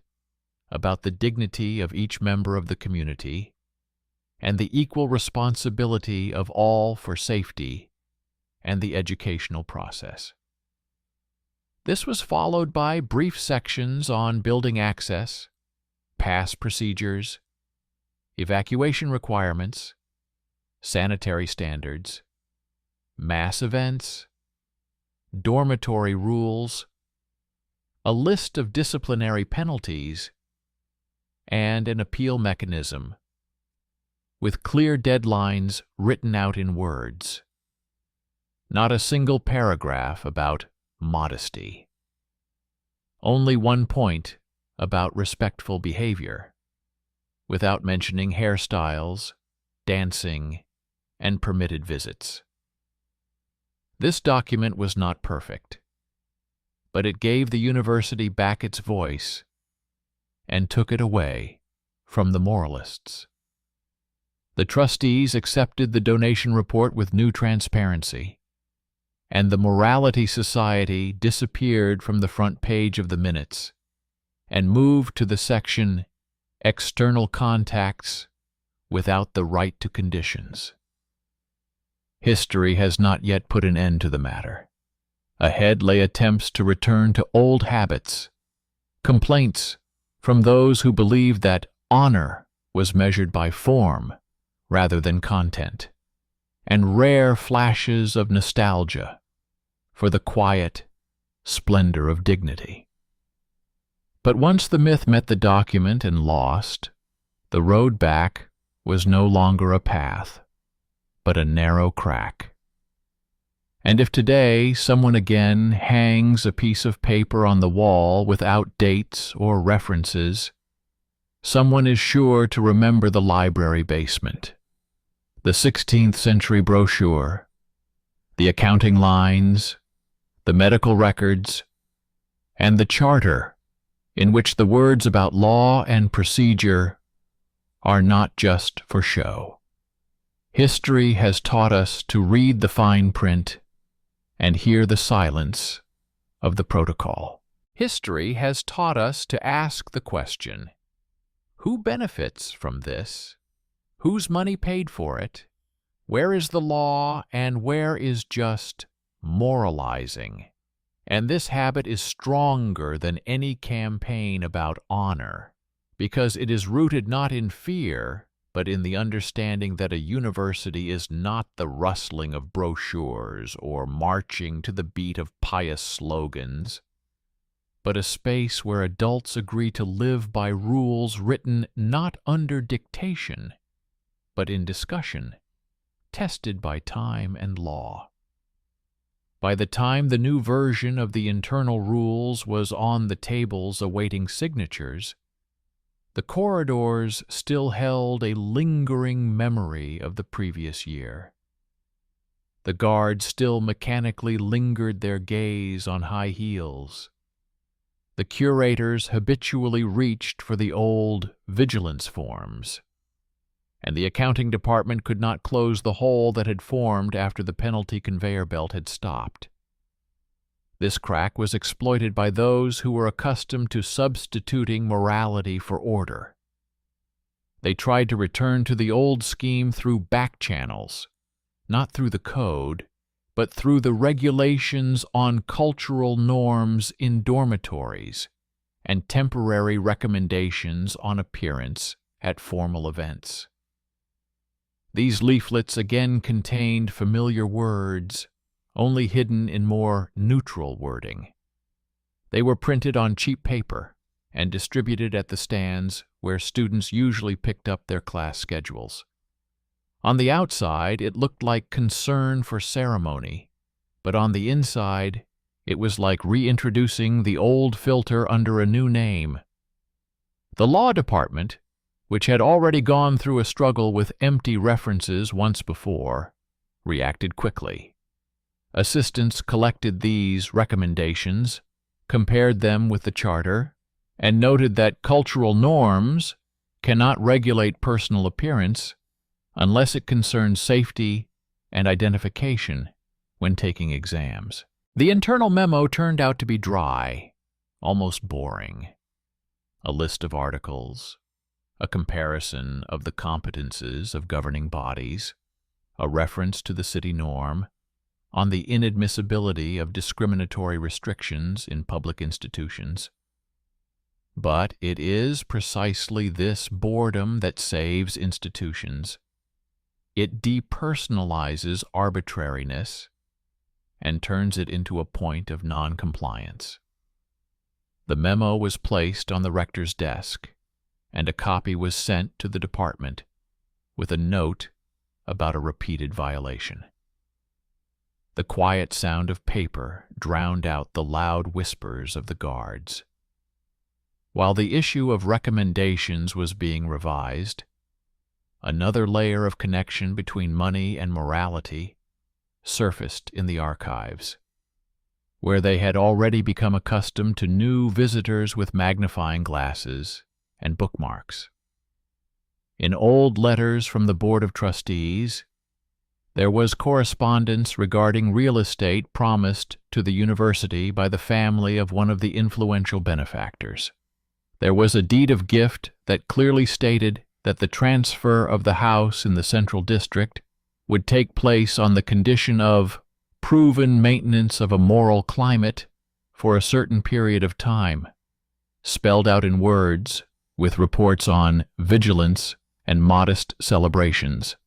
about the dignity of each member of the community and the equal responsibility of all for safety and the educational process. This was followed by brief sections on building access, pass procedures, evacuation requirements, sanitary standards, mass events, dormitory rules, a list of disciplinary penalties, and an appeal mechanism with clear deadlines written out in words. Not a single paragraph about modesty. Only one point about respectful behavior, without mentioning hairstyles, dancing, and permitted visits. This document was not perfect, but it gave the university back its voice and took it away from the moralists. The trustees accepted the donation report with new transparency, and the Morality Society disappeared from the front page of the minutes and moved to the section External Contacts without the right to conditions. History has not yet put an end to the matter. Ahead lay attempts to return to old habits, complaints from those who believed that honor was measured by form rather than content, and rare flashes of nostalgia for the quiet splendor of dignity. But once the myth met the document and lost, the road back was no longer a path, but a narrow crack. And if today someone again hangs a piece of paper on the wall without dates or references, someone is sure to remember the library basement, the 16th century brochure, the accounting lines, the medical records, and the charter in which the words about law and procedure are not just for show. History has taught us to read the fine print and hear the silence of the protocol. History has taught us to ask the question, who benefits from this? Whose money paid for it? Where is the law and where is just moralizing? And this habit is stronger than any campaign about honor, because it is rooted not in fear, but in the understanding that a university is not the rustling of brochures or marching to the beat of pious slogans, but a space where adults agree to live by rules written not under dictation, but in discussion, tested by time and law. By the time the new version of the internal rules was on the tables awaiting signatures, the corridors still held a lingering memory of the previous year. The guards still mechanically lingered their gaze on high heels. The curators habitually reached for the old vigilance forms, and the accounting department could not close the hole that had formed after the penalty conveyor belt had stopped. This crack was exploited by those who were accustomed to substituting morality for order. They tried to return to the old scheme through back channels, not through the code, but through the regulations on cultural norms in dormitories and temporary recommendations on appearance at formal events. These leaflets again contained familiar words, only hidden in more neutral wording. They were printed on cheap paper and distributed at the stands where students usually picked up their class schedules. On the outside, it looked like concern for ceremony, but on the inside, It was like reintroducing the old filter under a new name. The law department, which had already gone through a struggle with empty references once before, reacted quickly. Assistants collected these recommendations, compared them with the Charter, and noted that cultural norms cannot regulate personal appearance unless it concerns safety and identification when taking exams. The internal memo turned out to be dry, almost boring. A list of articles, a comparison of the competences of governing bodies, a reference to the city norm on the inadmissibility of discriminatory restrictions in public institutions. But it is precisely this boredom that saves institutions. It depersonalizes arbitrariness and turns it into a point of non-compliance. The memo was placed on the rector's desk, and a copy was sent to the department with a note about a repeated violation. The quiet sound of paper drowned out the loud whispers of the guards. While the issue of recommendations was being revised, another layer of connection between money and morality surfaced in the archives, where they had already become accustomed to new visitors with magnifying glasses and bookmarks. In old letters from the Board of Trustees, there was correspondence regarding real estate promised to the university by the family of one of the influential benefactors. There was a deed of gift that clearly stated that the transfer of the house in the Central District would take place on the condition of proven maintenance of a moral climate for a certain period of time, spelled out in words with reports on vigilance and modest celebrations.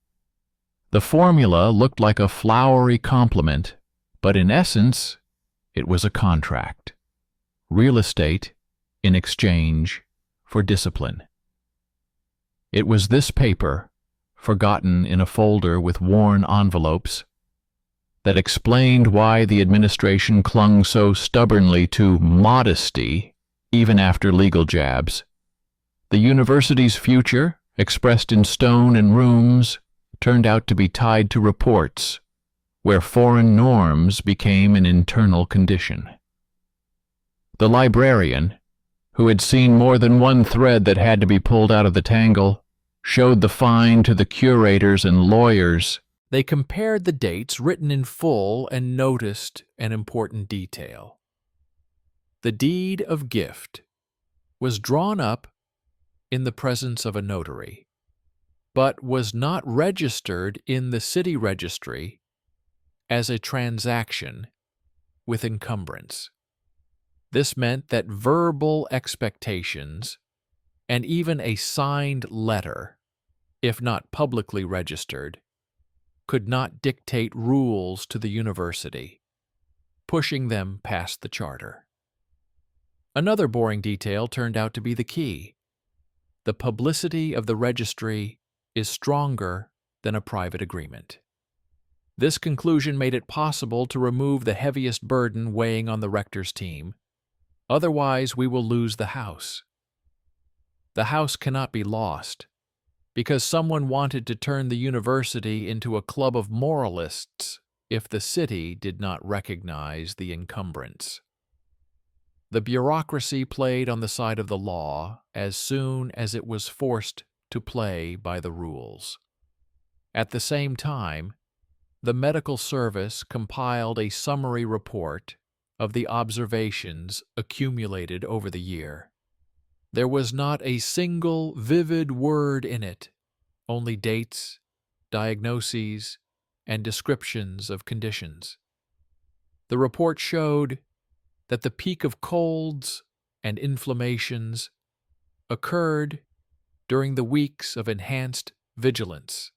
The formula looked like a flowery compliment, but in essence, it was a contract. Real estate in exchange for discipline. It was this paper, forgotten in a folder with worn envelopes, that explained why the administration clung so stubbornly to modesty even after legal jabs. The university's future, expressed in stone and rooms, turned out to be tied to reports, where foreign norms became an internal condition. The librarian, who had seen more than one thread that had to be pulled out of the tangle, showed the fine to the curators and lawyers. They compared the dates written in full and noticed an important detail. The deed of gift was drawn up in the presence of a notary, but was not registered in the city registry as a transaction with encumbrance. This meant that verbal expectations and even a signed letter, if not publicly registered, could not dictate rules to the university, pushing them past the charter. Another boring detail turned out to be the key. The publicity of the registry is stronger than a private agreement. This conclusion made it possible to remove the heaviest burden weighing on the rector's team. Otherwise, we will lose the house. The house cannot be lost, because someone wanted to turn the university into a club of moralists if the city did not recognize the encumbrance. The bureaucracy played on the side of the law as soon as it was forced to play by the rules. At the same time, the medical service compiled a summary report of the observations accumulated over the year. There was not a single vivid word in it, only dates, diagnoses, and descriptions of conditions. The report showed that the peak of colds and inflammations occurred during the weeks of enhanced vigilance,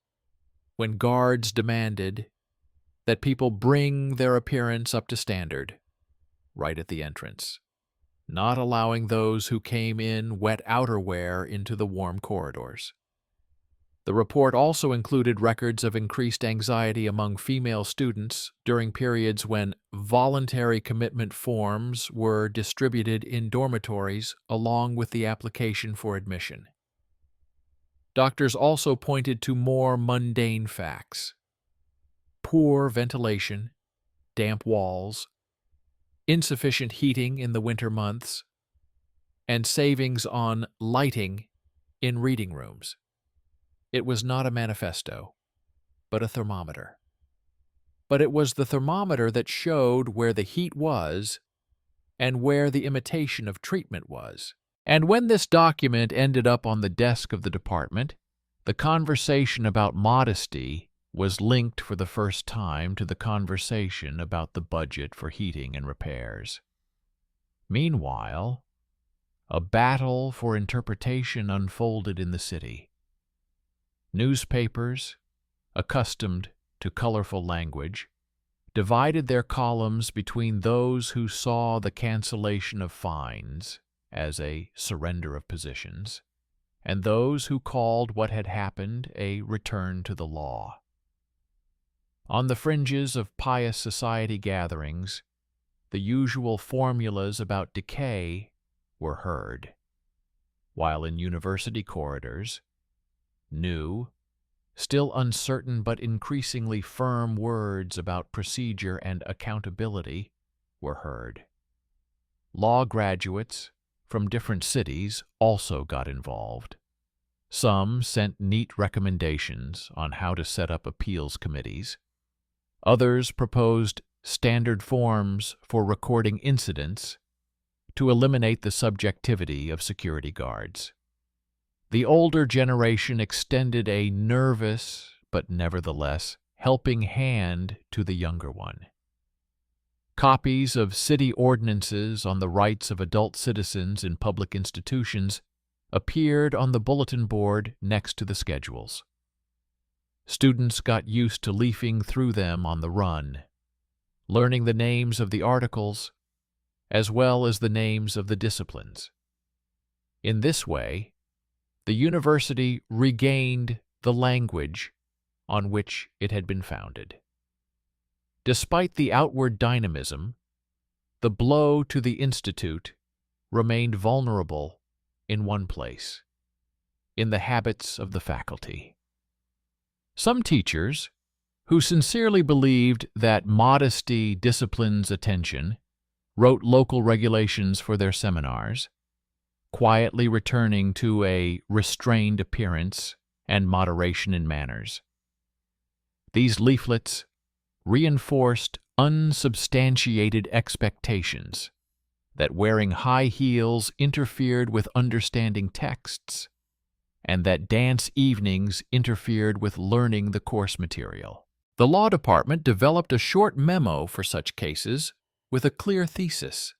when guards demanded that people bring their appearance up to standard right at the entrance, not allowing those who came in wet outerwear into the warm corridors. The report also included records of increased anxiety among female students during periods when voluntary commitment forms were distributed in dormitories along with the application for admission. Doctors also pointed to more mundane facts: poor ventilation, damp walls, insufficient heating in the winter months, and savings on lighting in reading rooms. It was not a manifesto, but a thermometer. But it was the thermometer that showed where the heat was and where the imitation of treatment was. And when this document ended up on the desk of the department, the conversation about modesty was linked for the first time to the conversation about the budget for heating and repairs. Meanwhile, a battle for interpretation unfolded in the city. Newspapers, accustomed to colorful language, divided their columns between those who saw the cancellation of fines as a surrender of positions, and those who called what had happened a return to the law. On the fringes of pious society gatherings, the usual formulas about decay were heard, while in university corridors, new, still uncertain but increasingly firm words about procedure and accountability were heard. Law graduates from different cities also got involved. Some sent neat recommendations on how to set up appeals committees. Others proposed standard forms for recording incidents to eliminate the subjectivity of security guards. The older generation extended a nervous, but nevertheless helping hand to the younger one. Copies of city ordinances on the rights of adult citizens in public institutions appeared on the bulletin board next to the schedules. Students got used to leafing through them on the run, learning the names of the articles as well as the names of the disciplines. In this way, the university regained the language on which it had been founded. Despite the outward dynamism, the blow to the institute remained vulnerable in one place: in the habits of the faculty. Some teachers, who sincerely believed that modesty disciplines attention, wrote local regulations for their seminars, quietly returning to a restrained appearance and moderation in manners. These leaflets reinforced unsubstantiated expectations that wearing high heels interfered with understanding texts, and that dance evenings interfered with learning the course material. The law department developed a short memo for such cases with a clear thesis.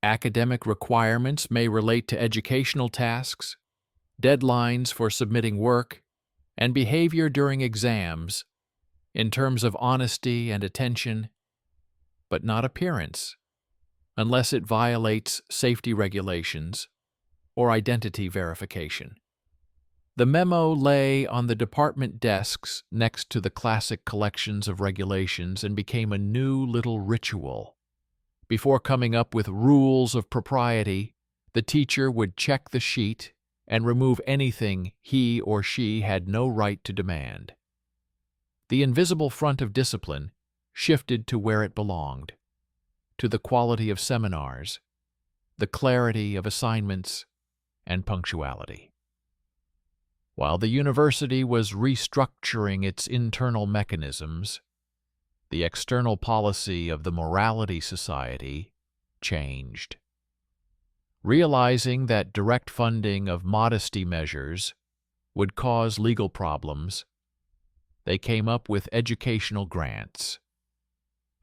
Academic requirements may relate to educational tasks, deadlines for submitting work, and behavior during exams in terms of honesty and attention, but not appearance, unless it violates safety regulations or identity verification. The memo lay on the department desks next to the classic collections of regulations and became a new little ritual. Before coming up with rules of propriety, the teacher would check the sheet and remove anything he or she had no right to demand. The invisible front of discipline shifted to where it belonged, to the quality of seminars, the clarity of assignments, and punctuality. While the university was restructuring its internal mechanisms, the external policy of the Morality Society changed. Realizing that direct funding of modesty measures would cause legal problems, they came up with educational grants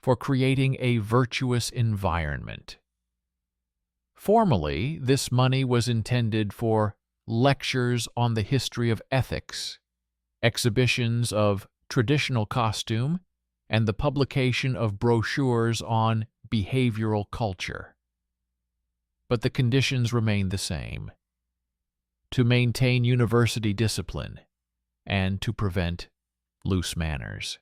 for creating a virtuous environment. Formally, this money was intended for lectures on the history of ethics, exhibitions of traditional costume, and the publication of brochures on behavioral culture. But the conditions remained the same. To maintain university discipline, and to prevent loose manners.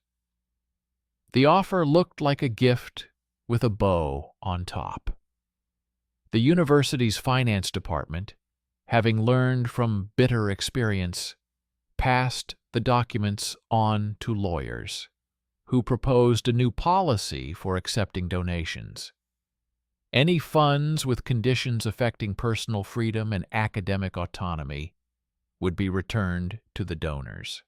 The offer looked like a gift with a bow on top. The university's finance department, having learned from bitter experience, passed the documents on to lawyers, who proposed a new policy for accepting donations. Any funds with conditions affecting personal freedom and academic autonomy would be returned to the donors.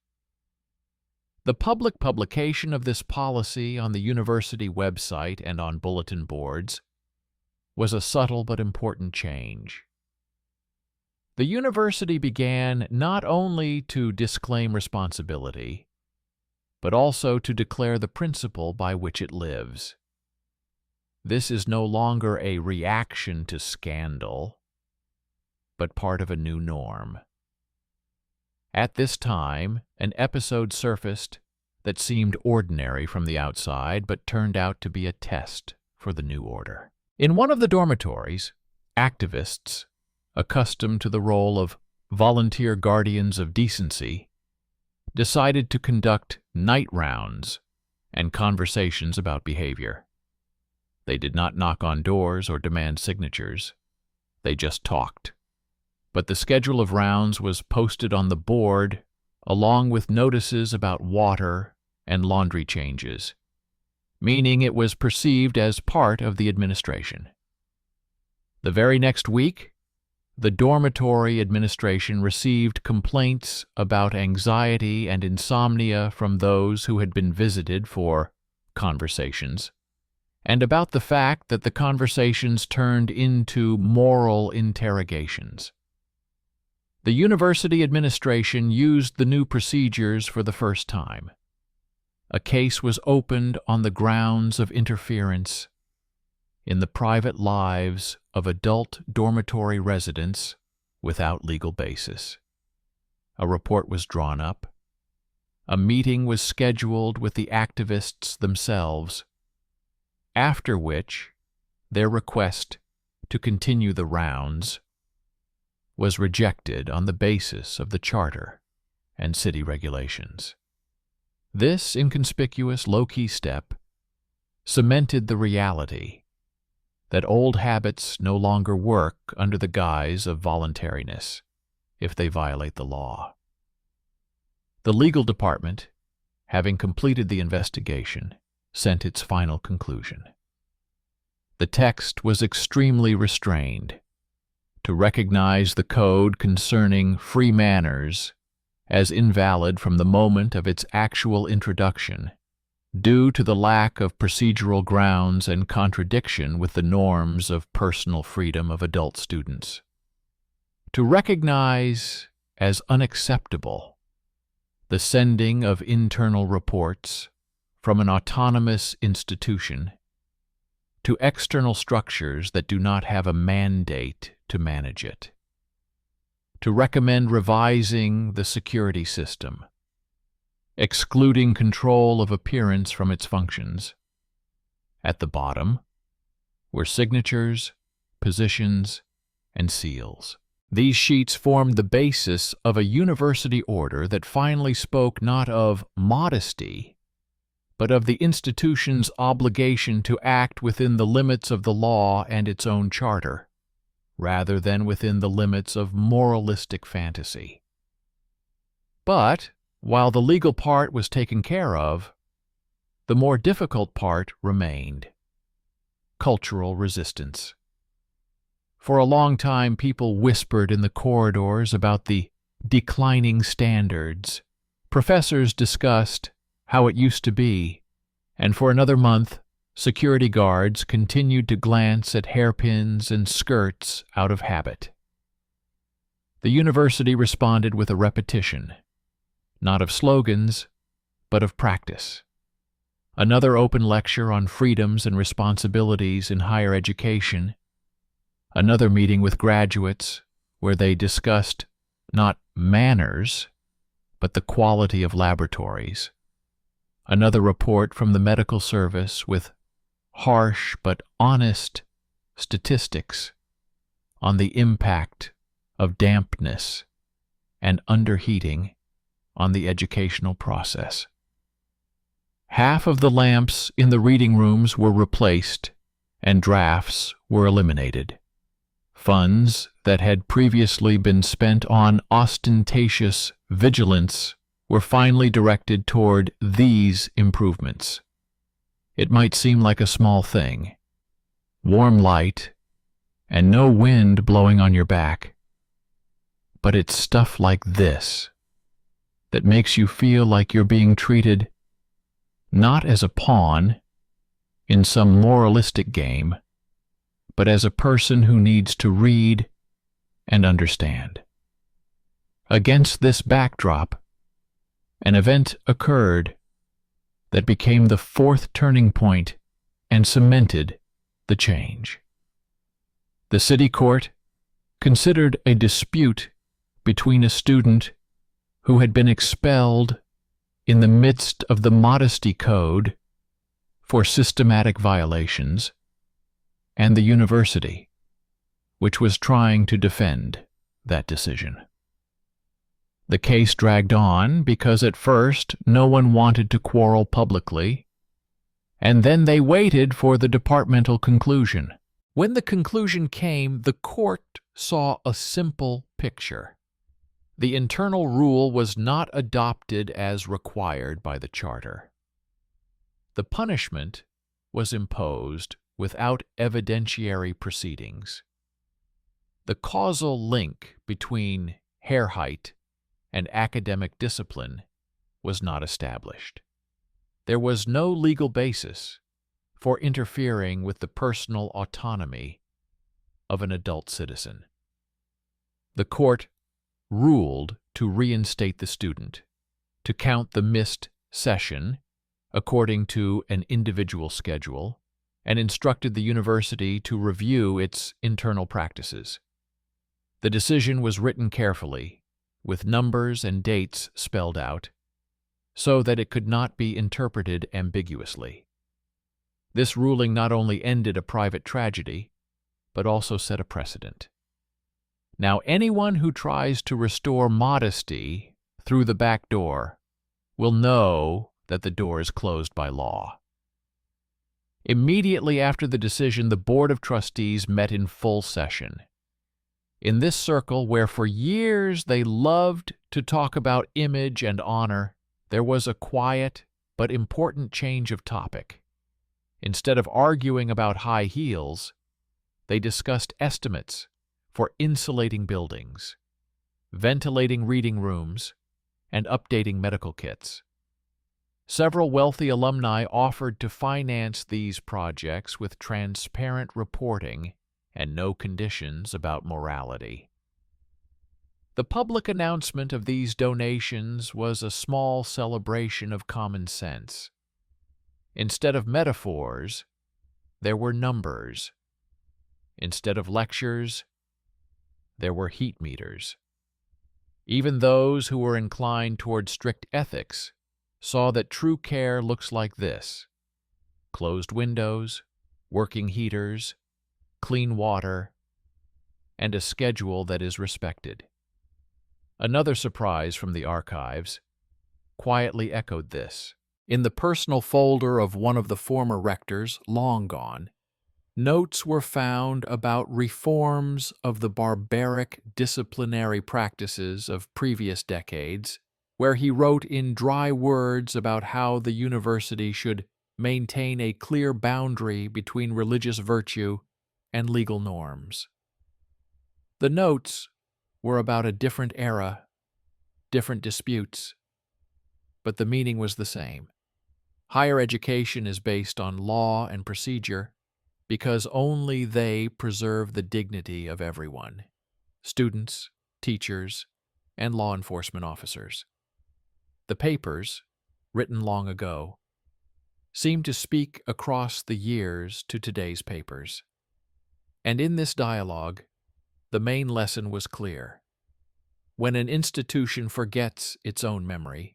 The public publication of this policy on the university website and on bulletin boards was a subtle but important change. The university began not only to disclaim responsibility, but also to declare the principle by which it lives. This is no longer a reaction to scandal, but part of a new norm. At this time, an episode surfaced that seemed ordinary from the outside, but turned out to be a test for the new order. In one of the dormitories, activists, accustomed to the role of volunteer guardians of decency, decided to conduct night rounds and conversations about behavior. They did not knock on doors or demand signatures. They just talked. But the schedule of rounds was posted on the board along with notices about water and laundry changes, meaning it was perceived as part of the administration. The very next week, the dormitory administration received complaints about anxiety and insomnia from those who had been visited for conversations, and about the fact that the conversations turned into moral interrogations. The university administration used the new procedures for the first time. A case was opened on the grounds of interference in the private lives of adult dormitory residents without legal basis. A report was drawn up. A meeting was scheduled with the activists themselves, after which their request to continue the rounds was rejected on the basis of the charter and city regulations. This inconspicuous low-key step cemented the reality that old habits no longer work under the guise of voluntariness if they violate the law. The legal department, having completed the investigation, sent its final conclusion. The text was extremely restrained to recognize the code concerning free manners as invalid from the moment of its actual introduction, due to the lack of procedural grounds and contradiction with the norms of personal freedom of adult students. To recognize as unacceptable the sending of internal reports from an autonomous institution to external structures that do not have a mandate to manage it. To recommend revising the security system, excluding control of appearance from its functions. At the bottom were signatures, positions, and seals. These sheets formed the basis of a university order that finally spoke not of modesty, but of the institution's obligation to act within the limits of the law and its own charter, rather than within the limits of moralistic fantasy. But while the legal part was taken care of, the more difficult part remained: cultural resistance. For a long time, people whispered in the corridors about the declining standards. Professors discussed how it used to be, and for another month, security guards continued to glance at hairpins and skirts out of habit. The university responded with a repetition, not of slogans, but of practice. Another open lecture on freedoms and responsibilities in higher education. Another meeting with graduates where they discussed not manners, but the quality of laboratories. Another report from the medical service with harsh but honest statistics on the impact of dampness and underheating on the educational process. Half of the lamps in the reading rooms were replaced and drafts were eliminated. Funds that had previously been spent on ostentatious vigilance were finally directed toward these improvements. It might seem like a small thing, warm light, and no wind blowing on your back, but it's stuff like this that makes you feel like you're being treated not as a pawn in some moralistic game, but as a person who needs to read and understand. Against this backdrop, an event occurred that became the fourth turning point and cemented the change. The city court considered a dispute between a student who had been expelled in the midst of the Modesty Code for systematic violations, and the university, which was trying to defend that decision. The case dragged on because at first no one wanted to quarrel publicly, and then they waited for the departmental conclusion. When the conclusion came, the court saw a simple picture. The internal rule was not adopted as required by the charter. The punishment was imposed without evidentiary proceedings. The causal link between hair height and academic discipline was not established. There was no legal basis for interfering with the personal autonomy of an adult citizen. The court ruled to reinstate the student, to count the missed session according to an individual schedule, and instructed the university to review its internal practices. The decision was written carefully, with numbers and dates spelled out, so that it could not be interpreted ambiguously. This ruling not only ended a private tragedy, but also set a precedent. Now, anyone who tries to restore modesty through the back door will know that the door is closed by law. Immediately after the decision, the Board of Trustees met in full session. In this circle, where for years they loved to talk about image and honor, there was a quiet but important change of topic. Instead of arguing about high heels, they discussed estimates for insulating buildings, ventilating reading rooms, and updating medical kits. Several wealthy alumni offered to finance these projects with transparent reporting and no conditions about morality. The public announcement of these donations was a small celebration of common sense. Instead of metaphors, there were numbers. Instead of lectures, there were heat meters. Even those who were inclined toward strict ethics saw that true care looks like this: closed windows, working heaters, clean water, and a schedule that is respected. Another surprise from the archives quietly echoed this. In the personal folder of one of the former rectors, long gone, notes were found about reforms of the barbaric disciplinary practices of previous decades, where he wrote in dry words about how the university should maintain a clear boundary between religious virtue and legal norms. The notes were about a different era, different disputes, but the meaning was the same. Higher education is based on law and procedure because only they preserve the dignity of everyone: students, teachers, and law enforcement officers. The papers, written long ago, seem to speak across the years to today's papers. And in this dialogue, the main lesson was clear. When an institution forgets its own memory,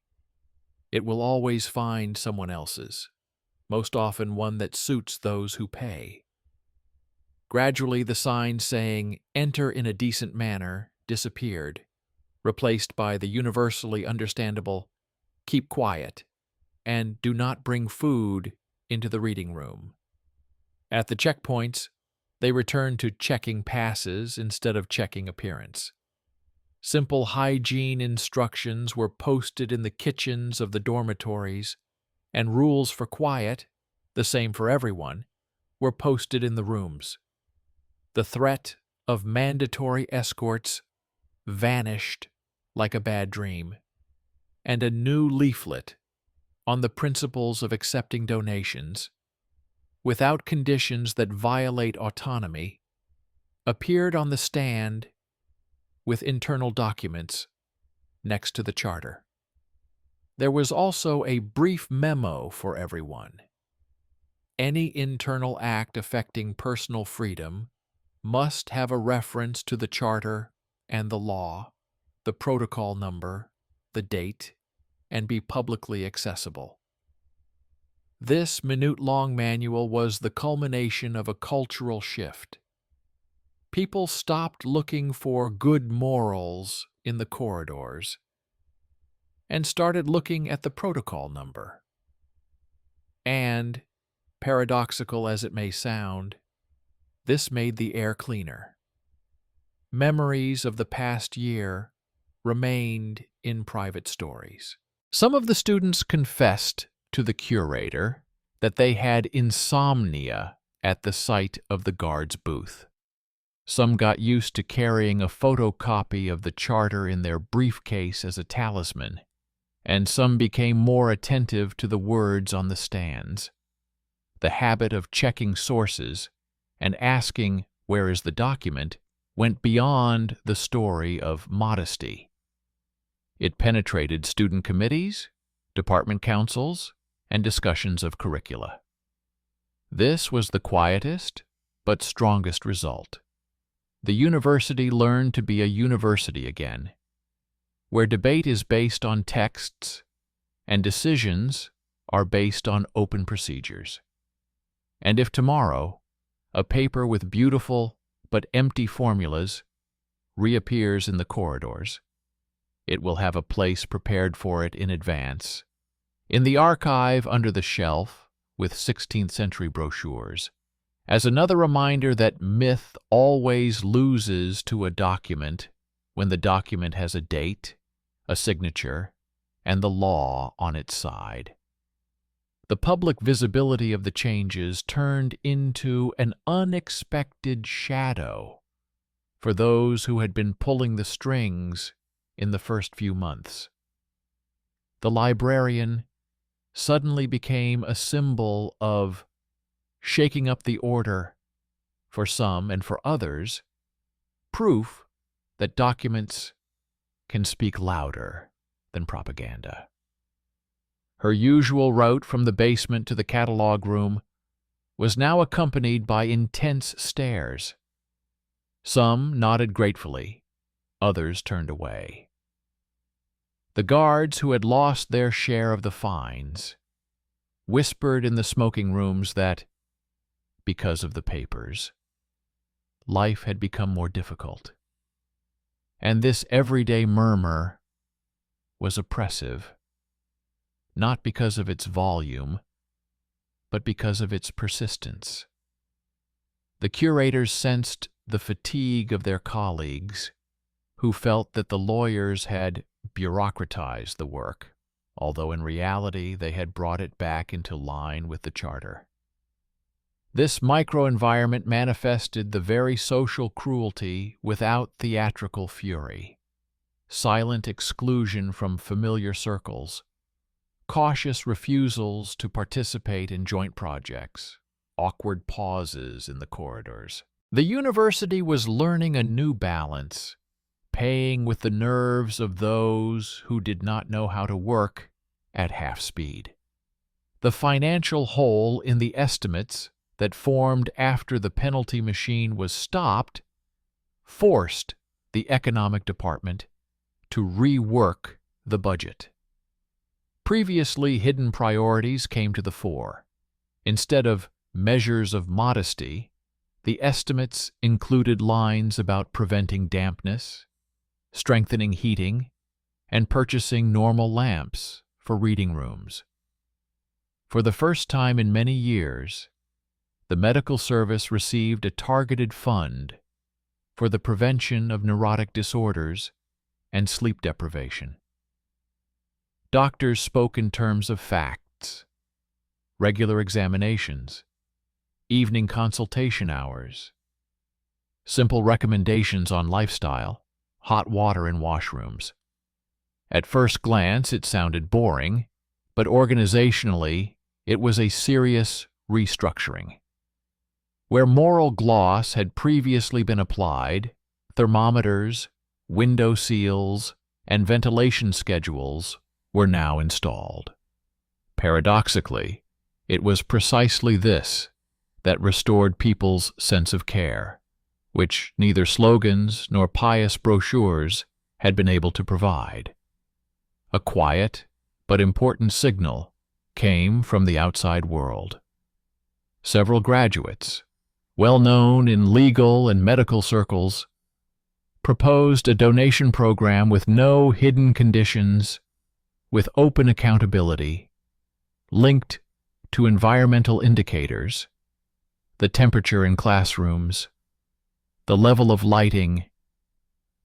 it will always find someone else's, most often one that suits those who pay. Gradually, the sign saying, "Enter in a decent manner," disappeared, replaced by the universally understandable "keep quiet" and "do not bring food into the reading room." At the checkpoints, they returned to checking passes instead of checking appearance. Simple hygiene instructions were posted in the kitchens of the dormitories, and rules for quiet, the same for everyone, were posted in the rooms. The threat of mandatory escorts vanished like a bad dream, and a new leaflet on the principles of accepting donations, without conditions that violate autonomy, appeared on the stand with internal documents next to the charter. There was also a brief memo for everyone. Any internal act affecting personal freedom must have a reference to the charter and the law, the protocol number, the date, and be publicly accessible. This minute-long manual was the culmination of a cultural shift. People stopped looking for good morals in the corridors and started looking at the protocol number. And, paradoxical as it may sound, this made the air cleaner. Memories of the past year remained in private stories. Some of the students confessed to the curator that they had insomnia at the sight of the guard's booth. Some got used to carrying a photocopy of the charter in their briefcase as a talisman, and some became more attentive to the words on the stands. The habit of checking sources and asking, "Where is the document?" went beyond the story of modesty. It penetrated student committees, department councils, and discussions of curricula. This was the quietest but strongest result. The university learned to be a university again, where debate is based on texts and decisions are based on open procedures. And if tomorrow a paper with beautiful but empty formulas reappears in the corridors, it will have a place prepared for it in advance, in the archive under the shelf with 16th century brochures, as another reminder that myth always loses to a document when the document has a date, a signature, and the law on its side. The public visibility of the changes turned into an unexpected shadow for those who had been pulling the strings in the first few months. The librarian suddenly became a symbol of shaking up the order for some, and for others, proof that documents can speak louder than propaganda. Her usual route from the basement to the catalog room was now accompanied by intense stares. Some nodded gratefully, others turned away. The guards who had lost their share of the fines whispered in the smoking rooms that, because of the papers, life had become more difficult. And this everyday murmur was oppressive, not because of its volume, but because of its persistence. The curators sensed the fatigue of their colleagues, who felt that the lawyers had bureaucratized the work, although in reality they had brought it back into line with the charter. This microenvironment manifested the very social cruelty without theatrical fury, silent exclusion from familiar circles, cautious refusals to participate in joint projects, awkward pauses in the corridors. The university was learning a new balance, paying with the nerves of those who did not know how to work at half speed. The financial hole in the estimates that formed after the penalty machine was stopped forced the economic department to rework the budget. Previously hidden priorities came to the fore. Instead of measures of modesty, the estimates included lines about preventing dampness, strengthening heating, and purchasing normal lamps for reading rooms. For the first time in many years, the medical service received a targeted fund for the prevention of neurotic disorders and sleep deprivation. Doctors spoke in terms of facts, regular examinations, evening consultation hours, simple recommendations on lifestyle, hot water in washrooms. At first glance, it sounded boring, but organizationally, it was a serious restructuring. Where moral gloss had previously been applied, thermometers, window seals, and ventilation schedules were now installed. Paradoxically, it was precisely this that restored people's sense of care, which neither slogans nor pious brochures had been able to provide. A quiet but important signal came from the outside world. Several graduates, well known in legal and medical circles, proposed a donation program with no hidden conditions, with open accountability, linked to environmental indicators, the temperature in classrooms, the level of lighting,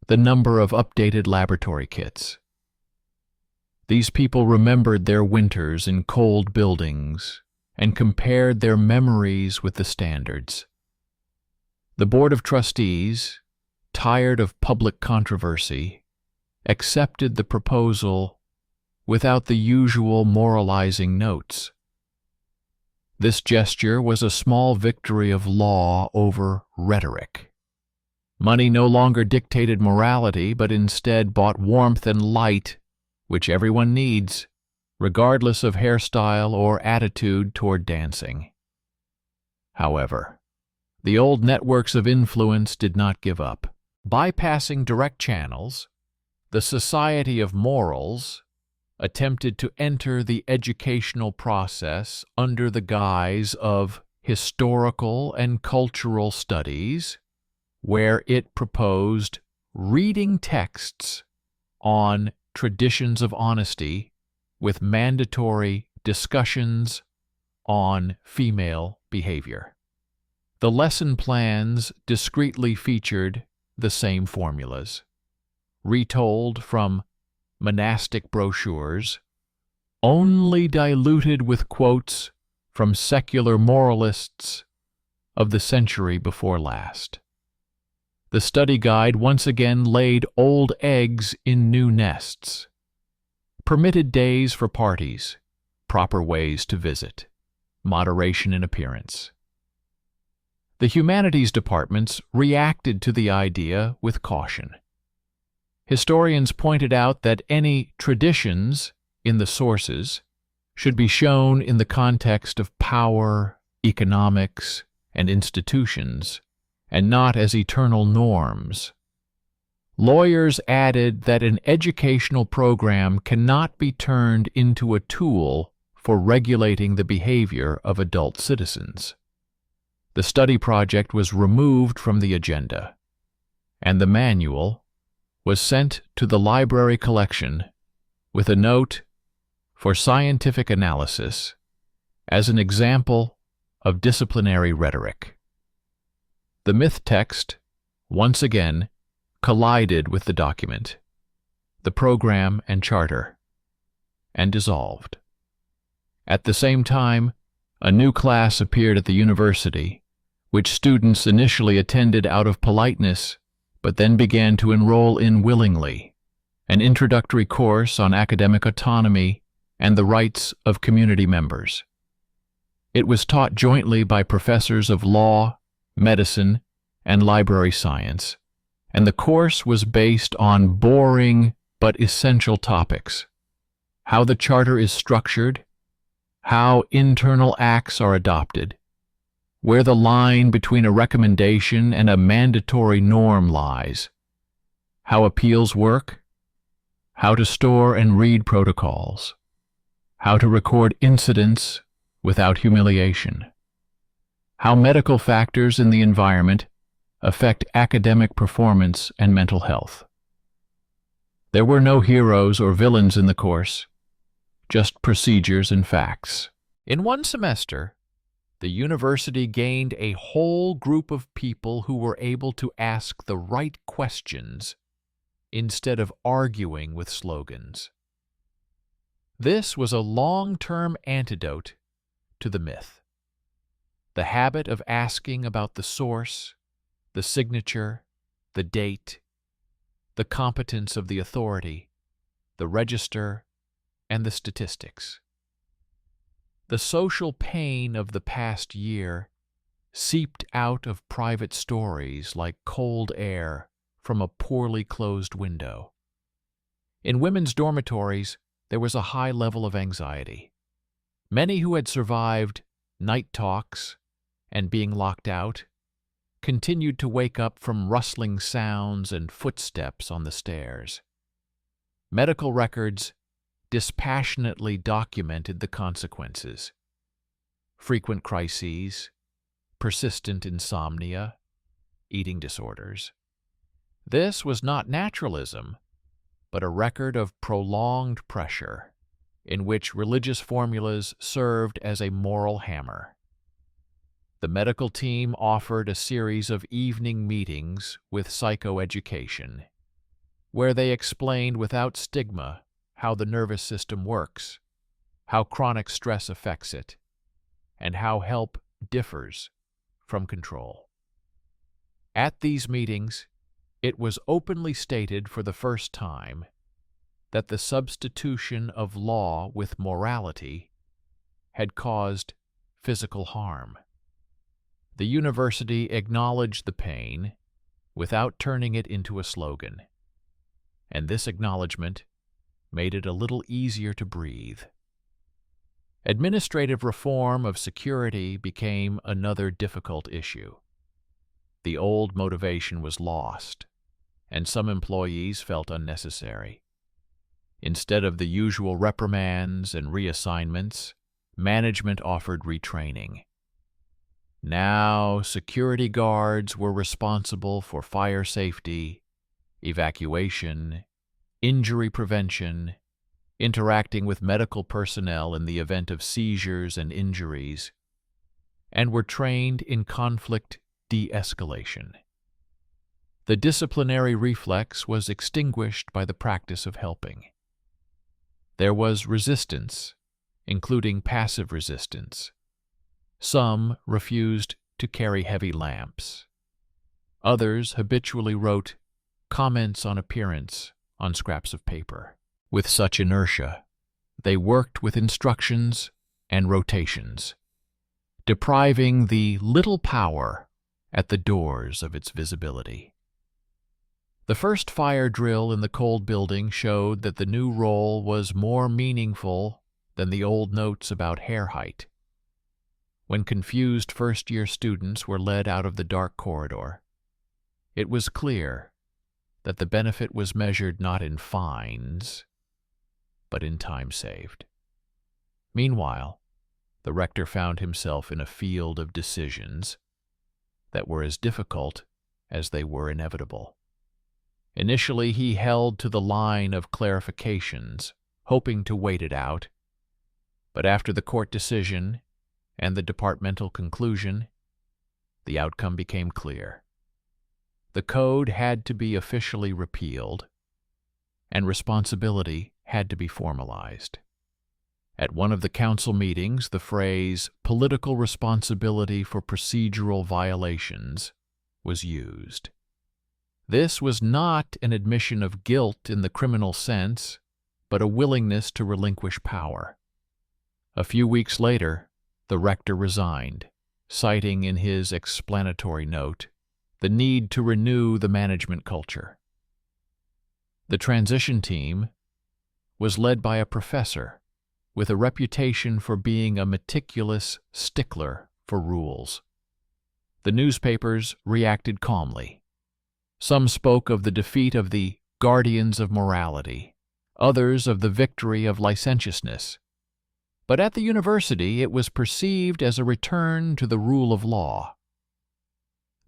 the number of updated laboratory kits. These people remembered their winters in cold buildings and compared their memories with the standards. The Board of Trustees, tired of public controversy, accepted the proposal without the usual moralizing notes. This gesture was a small victory of law over rhetoric. Money no longer dictated morality, but instead bought warmth and light, which everyone needs, regardless of hairstyle or attitude toward dancing. However, the old networks of influence did not give up. Bypassing direct channels, the Society of Morals attempted to enter the educational process under the guise of historical and cultural studies, where it proposed reading texts on traditions of honesty with mandatory discussions on female behavior. The lesson plans discreetly featured the same formulas, retold from monastic brochures, only diluted with quotes from secular moralists of the century before last. The study guide once again laid old eggs in new nests, permitted days for parties, proper ways to visit, moderation in appearance. The humanities departments reacted to the idea with caution. Historians pointed out that any traditions in the sources should be shown in the context of power, economics, and institutions, and not as eternal norms. Lawyers added that an educational program cannot be turned into a tool for regulating the behavior of adult citizens. The study project was removed from the agenda, and the manual was sent to the library collection with a note for scientific analysis as an example of disciplinary rhetoric. The myth text, once again, collided with the document, the program and charter, and dissolved. At the same time, a new class appeared at the university, which students initially attended out of politeness, but then began to enroll in willingly, an introductory course on academic autonomy and the rights of community members. It was taught jointly by professors of law, medicine, and library science, and the course was based on boring but essential topics: how the charter is structured, how internal acts are adopted, where the line between a recommendation and a mandatory norm lies, how appeals work, how to store and read protocols, how to record incidents without humiliation, how medical factors in the environment affect academic performance and mental health. There were no heroes or villains in the course, just procedures and facts. In one semester, the university gained a whole group of people who were able to ask the right questions instead of arguing with slogans. This was a long-term antidote to the myth. The habit of asking about the source, the signature, the date, the competence of the authority, the register, and the statistics. The social pain of the past year seeped out of private stories like cold air from a poorly closed window. In women's dormitories, there was a high level of anxiety. Many who had survived night talks and being locked out continued to wake up from rustling sounds and footsteps on the stairs. Medical records dispassionately documented the consequences: frequent crises, persistent insomnia, eating disorders. This was not naturalism, but a record of prolonged pressure, in which religious formulas served as a moral hammer. The medical team offered a series of evening meetings with psychoeducation, where they explained without stigma how the nervous system works, how chronic stress affects it, and how help differs from control. At these meetings, it was openly stated for the first time that the substitution of law with morality had caused physical harm. The university acknowledged the pain without turning it into a slogan, and this acknowledgement made it a little easier to breathe. Administrative reform of security became another difficult issue. The old motivation was lost, and some employees felt unnecessary. Instead of the usual reprimands and reassignments, management offered retraining. Now, security guards were responsible for fire safety, evacuation, injury prevention, interacting with medical personnel in the event of seizures and injuries, and were trained in conflict de-escalation. The disciplinary reflex was extinguished by the practice of helping. There was resistance, including passive resistance. Some refused to carry heavy lamps. Others habitually wrote comments on appearance on scraps of paper. With such inertia, they worked with instructions and rotations, depriving the little power at the doors of its visibility. The first fire drill in the cold building showed that the new role was more meaningful than the old notes about hair height. When confused first-year students were led out of the dark corridor, it was clear that the benefit was measured not in fines, but in time saved. Meanwhile, the rector found himself in a field of decisions that were as difficult as they were inevitable. Initially, he held to the line of clarifications, hoping to wait it out, but after the court decision and the departmental conclusion, the outcome became clear. The code had to be officially repealed, and responsibility had to be formalized. At one of the council meetings, the phrase "political responsibility for procedural violations" was used. This was not an admission of guilt in the criminal sense, but a willingness to relinquish power. A few weeks later, the rector resigned, citing in his explanatory note the need to renew the management culture. The transition team was led by a professor with a reputation for being a meticulous stickler for rules. The newspapers reacted calmly. Some spoke of the defeat of the guardians of morality, others of the victory of licentiousness. But at the university, it was perceived as a return to the rule of law.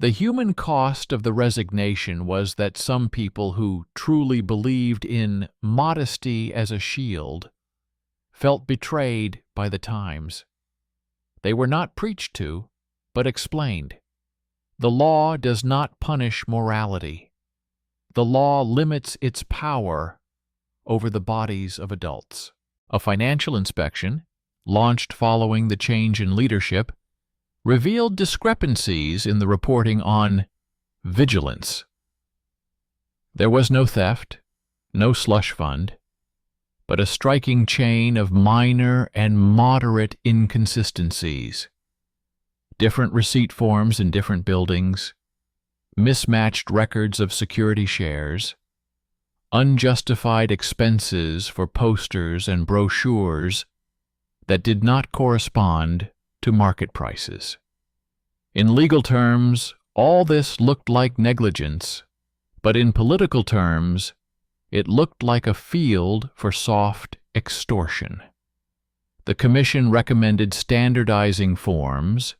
The human cost of the resignation was that some people who truly believed in modesty as a shield felt betrayed by the times. They were not preached to, but explained. The law does not punish morality. The law limits its power over the bodies of adults. A financial inspection, launched following the change in leadership, revealed discrepancies in the reporting on vigilance. There was no theft, no slush fund, but a striking chain of minor and moderate inconsistencies. Different receipt forms in different buildings, mismatched records of security shares, unjustified expenses for posters and brochures that did not correspond to market prices. In legal terms, all this looked like negligence, but in political terms, it looked like a field for soft extortion. The Commission recommended standardizing forms,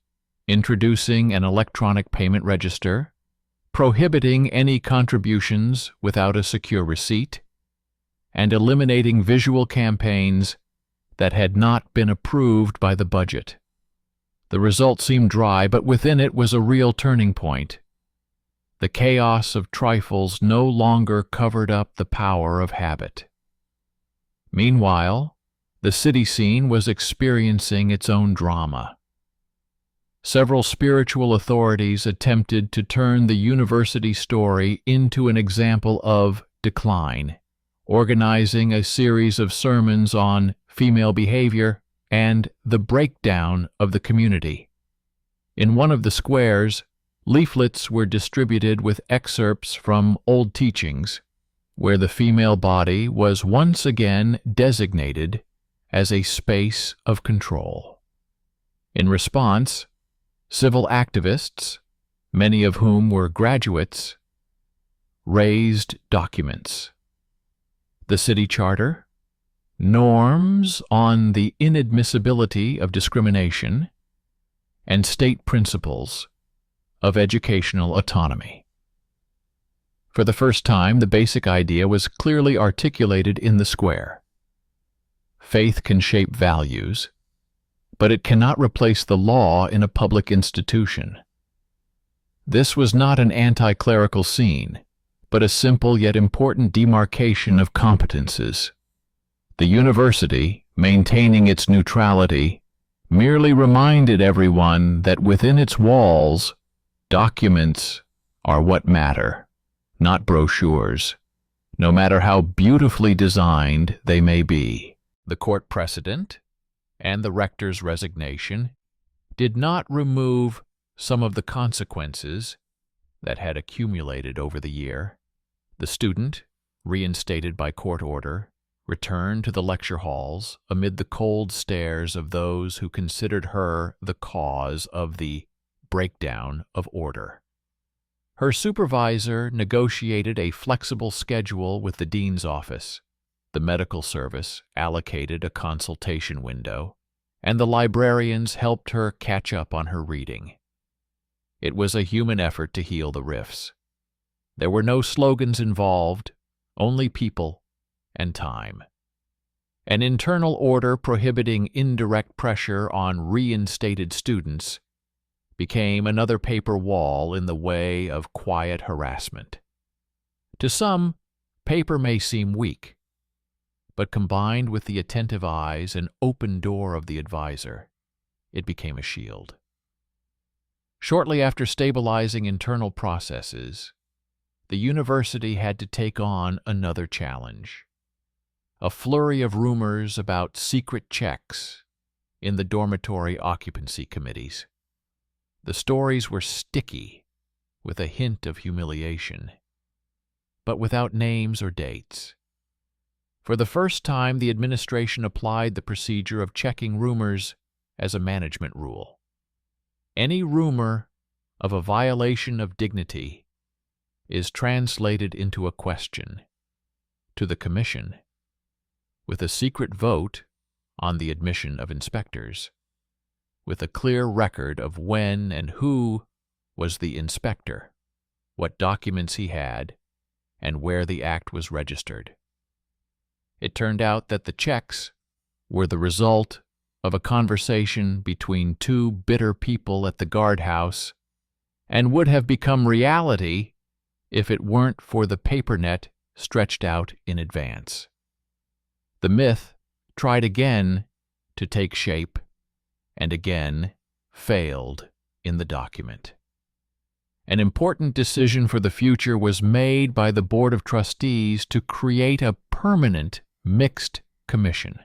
introducing an electronic payment register, prohibiting any contributions without a secure receipt, and eliminating visual campaigns that had not been approved by the budget. The result seemed dry, but within it was a real turning point. The chaos of trifles no longer covered up the power of habit. Meanwhile, the city scene was experiencing its own drama. Several spiritual authorities attempted to turn the university story into an example of decline, organizing a series of sermons on female behavior and the breakdown of the community. In one of the squares, leaflets were distributed with excerpts from old teachings, where the female body was once again designated as a space of control. In response, civil activists, many of whom were graduates, raised documents. The city charter, norms on the inadmissibility of discrimination, and state principles of educational autonomy. For the first time, the basic idea was clearly articulated in the square. Faith can shape values, but it cannot replace the law in a public institution. This was not an anti-clerical scene, but a simple yet important demarcation of competences. The university, maintaining its neutrality, merely reminded everyone that within its walls, documents are what matter, not brochures, no matter how beautifully designed they may be. The court precedent and the rector's resignation did not remove some of the consequences that had accumulated over the year. The student, reinstated by court order, returned to the lecture halls amid the cold stares of those who considered her the cause of the breakdown of order. Her supervisor negotiated a flexible schedule with the dean's office. The medical service allocated a consultation window, and the librarians helped her catch up on her reading. It was a human effort to heal the rifts. There were no slogans involved, only people and time. An internal order prohibiting indirect pressure on reinstated students became another paper wall in the way of quiet harassment. To some, paper may seem weak, but combined with the attentive eyes and open door of the advisor, it became a shield. Shortly after stabilizing internal processes, the university had to take on another challenge. A flurry of rumors about secret checks in the dormitory occupancy committees. The stories were sticky, with a hint of humiliation, but without names or dates. For the first time, the administration applied the procedure of checking rumors as a management rule. Any rumor of a violation of dignity is translated into a question to the commission, with a secret vote on the admission of inspectors, with a clear record of when and who was the inspector, what documents he had, and where the act was registered. It turned out that the checks were the result of a conversation between two bitter people at the guardhouse and would have become reality if it weren't for the paper net stretched out in advance. The myth tried again to take shape and again failed in the document. An important decision for the future was made by the Board of Trustees to create a permanent mixed commission.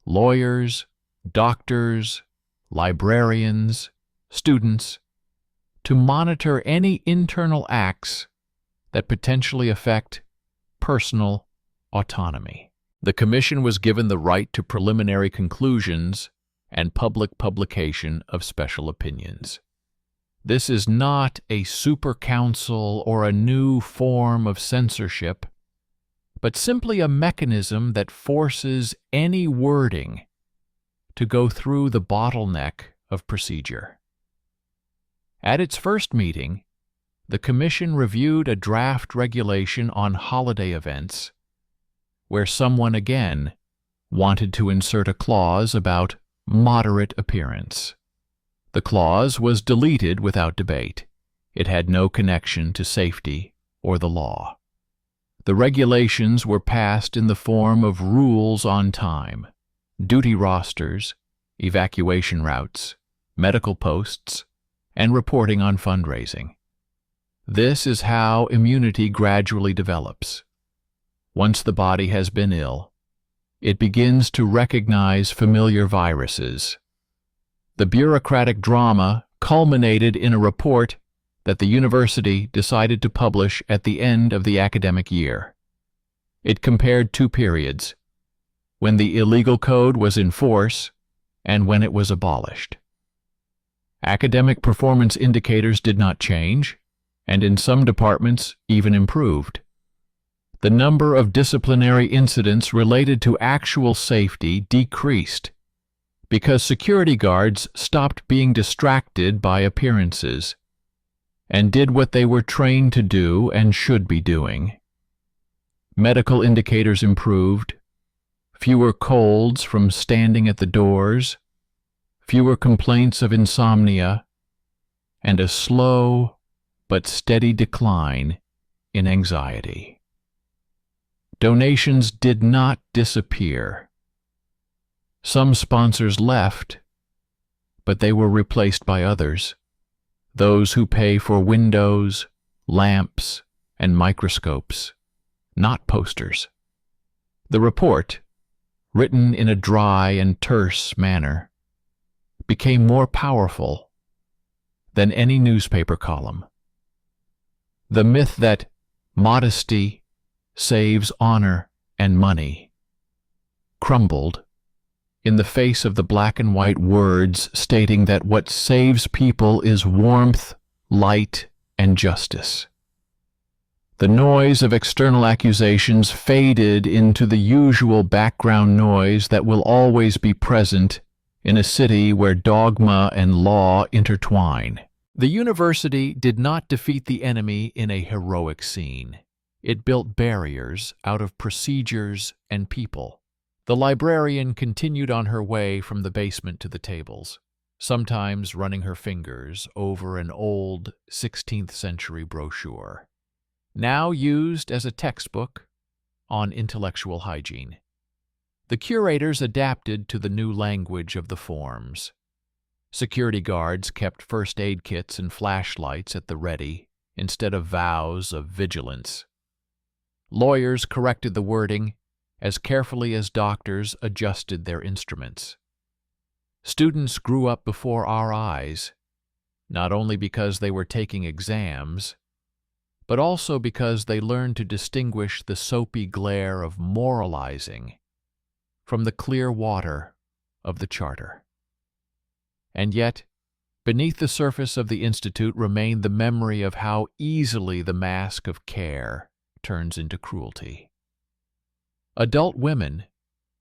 Lawyers, doctors, librarians, students, to monitor any internal acts that potentially affect personal autonomy. The commission was given the right to preliminary conclusions and public publication of special opinions. This is not a super council or a new form of censorship, but simply a mechanism that forces any wording to go through the bottleneck of procedure. At its first meeting, the Commission reviewed a draft regulation on holiday events, where someone again wanted to insert a clause about moderate appearance. The clause was deleted without debate. It had no connection to safety or the law. The regulations were passed in the form of rules on time, duty rosters, evacuation routes, medical posts, and reporting on fundraising. This is how immunity gradually develops. Once the body has been ill, it begins to recognize familiar viruses. The bureaucratic drama culminated in a report that the university decided to publish at the end of the academic year. It compared two periods, when the illegal code was in force and when it was abolished. Academic performance indicators did not change, and in some departments even improved. The number of disciplinary incidents related to actual safety decreased because security guards stopped being distracted by appearances and did what they were trained to do and should be doing. Medical indicators improved, fewer colds from standing at the doors, fewer complaints of insomnia, and a slow but steady decline in anxiety. Donations did not disappear. Some sponsors left, but they were replaced by others, those who pay for windows, lamps, and microscopes, not posters. The report, written in a dry and terse manner, became more powerful than any newspaper column. The myth that modesty saves honor and money crumbled in the face of the black and white words stating that what saves people is warmth, light, and justice. The noise of external accusations faded into the usual background noise that will always be present in a city where dogma and law intertwine. The university did not defeat the enemy in a heroic scene. It built barriers out of procedures and people. The librarian continued on her way from the basement to the tables, sometimes running her fingers over an old 16th century brochure, now used as a textbook on intellectual hygiene. The curators adapted to the new language of the forms. Security guards kept first aid kits and flashlights at the ready instead of vows of vigilance. Lawyers corrected the wording as carefully as doctors adjusted their instruments. Students grew up before our eyes, not only because they were taking exams, but also because they learned to distinguish the soapy glare of moralizing from the clear water of the charter. And yet, beneath the surface of the Institute remained the memory of how easily the mask of care turns into cruelty. Adult women,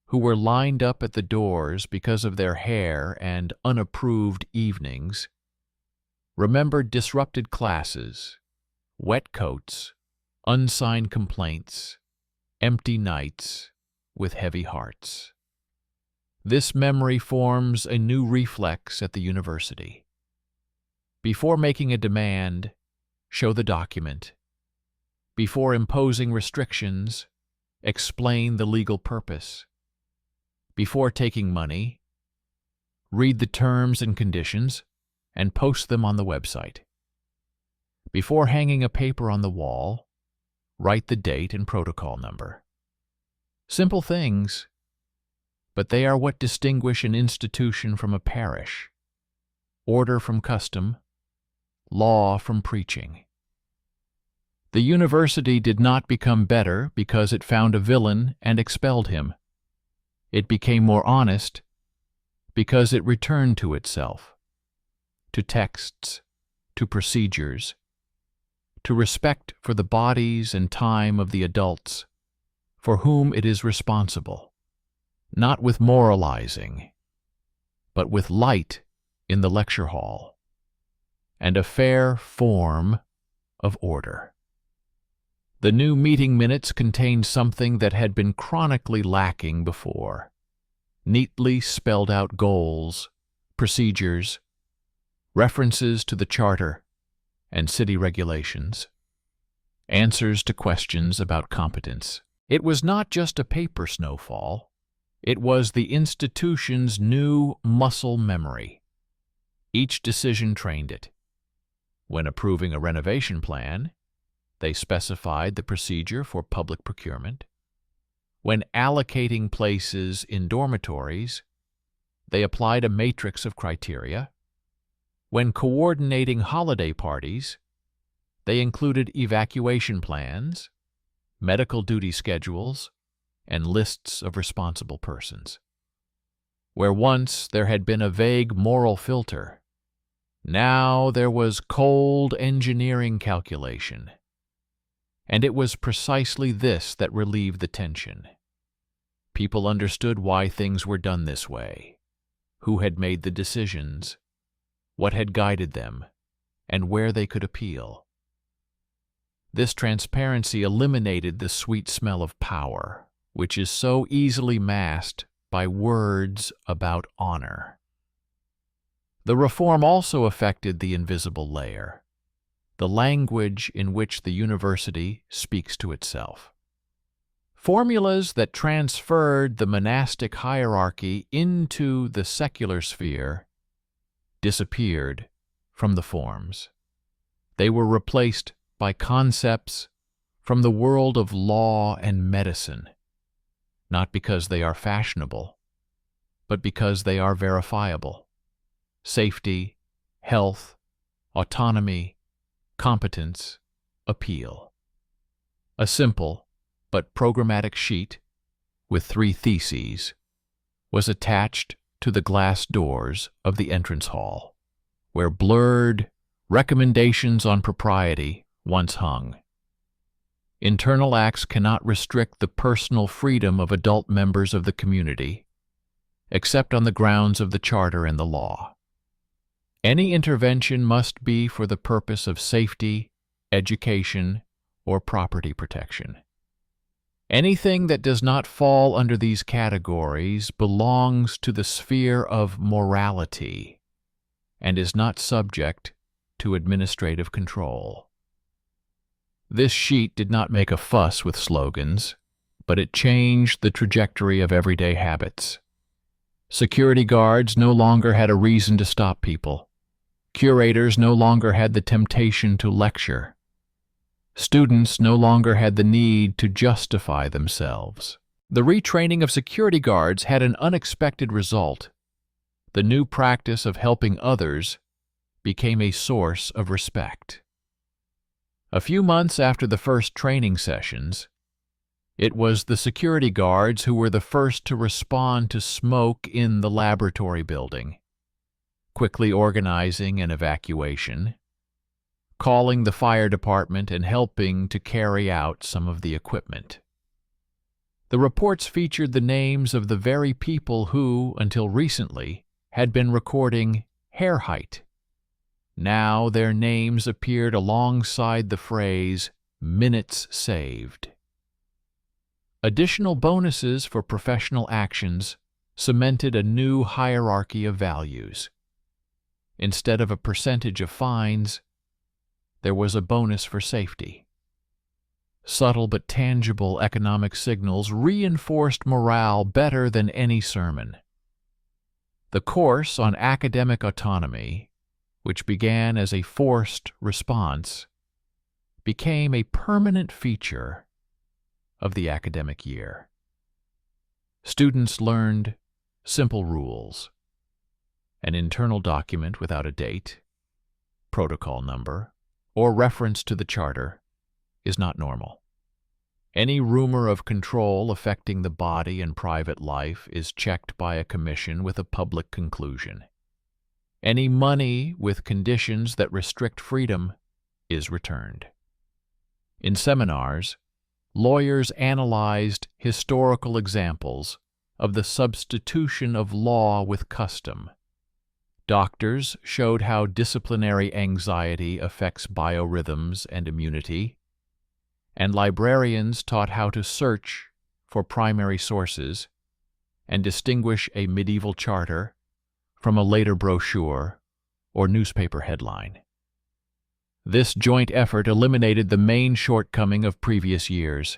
who were lined up at the doors because of their hair and unapproved evenings, remembered disrupted classes, wet coats, unsigned complaints, empty nights with heavy hearts. This memory forms a new reflex at the university. Before making a demand, show the document. Before imposing restrictions, explain the legal purpose. Before taking money, read the terms and conditions and post them on the website. Before hanging a paper on the wall, write the date and protocol number. Simple things, but they are what distinguish an institution from a parish, order from custom, law from preaching. The university did not become better because it found a villain and expelled him. It became more honest because it returned to itself, to texts, to procedures, to respect for the bodies and time of the adults for whom it is responsible, not with moralizing, but with light in the lecture hall, and a fair form of order. The new meeting minutes contained something that had been chronically lacking before: neatly spelled out goals, procedures, references to the charter and city regulations, answers to questions about competence. It was not just a paper snowfall. It was the institution's new muscle memory. Each decision trained it. When approving a renovation plan, they specified the procedure for public procurement. When allocating places in dormitories, they applied a matrix of criteria. When coordinating holiday parties, they included evacuation plans, medical duty schedules, and lists of responsible persons. Where once there had been a vague moral filter, now there was cold engineering calculation. And it was precisely this that relieved the tension. People understood why things were done this way, who had made the decisions, what had guided them, and where they could appeal. This transparency eliminated the sweet smell of power, which is so easily masked by words about honor. The reform also affected the invisible layer, the language in which the university speaks to itself. Formulas that transferred the monastic hierarchy into the secular sphere disappeared from the forms. They were replaced by concepts from the world of law and medicine, not because they are fashionable, but because they are verifiable. Safety, health, autonomy, competence, appeal. A simple but programmatic sheet with 3 theses was attached to the glass doors of the entrance hall, where blurred recommendations on propriety once hung. Internal acts cannot restrict the personal freedom of adult members of the community, except on the grounds of the charter and the law. Any intervention must be for the purpose of safety, education, or property protection. Anything that does not fall under these categories belongs to the sphere of morality and is not subject to administrative control. This sheet did not make a fuss with slogans, but it changed the trajectory of everyday habits. Security guards no longer had a reason to stop people. Curators no longer had the temptation to lecture. Students no longer had the need to justify themselves. The retraining of security guards had an unexpected result. The new practice of helping others became a source of respect. A few months after the first training sessions, it was the security guards who were the first to respond to smoke in the laboratory building, quickly organizing an evacuation, calling the fire department and helping to carry out some of the equipment. The reports featured the names of the very people who, until recently, had been recording hair height, Now their names appeared alongside the phrase, "minutes saved." Additional bonuses for professional actions cemented a new hierarchy of values. Instead of a percentage of fines, there was a bonus for safety. Subtle but tangible economic signals reinforced morale better than any sermon. The course on academic autonomy, which began as a forced response, became a permanent feature of the academic year. Students learned simple rules: an internal document without a date, protocol number, or reference to the charter is not normal. Any rumor of control affecting the body and private life is checked by a commission with a public conclusion. Any money with conditions that restrict freedom is returned. In seminars, lawyers analyzed historical examples of the substitution of law with custom. Doctors showed how disciplinary anxiety affects biorhythms and immunity, and librarians taught how to search for primary sources and distinguish a medieval charter from a later brochure or newspaper headline. This joint effort eliminated the main shortcoming of previous years: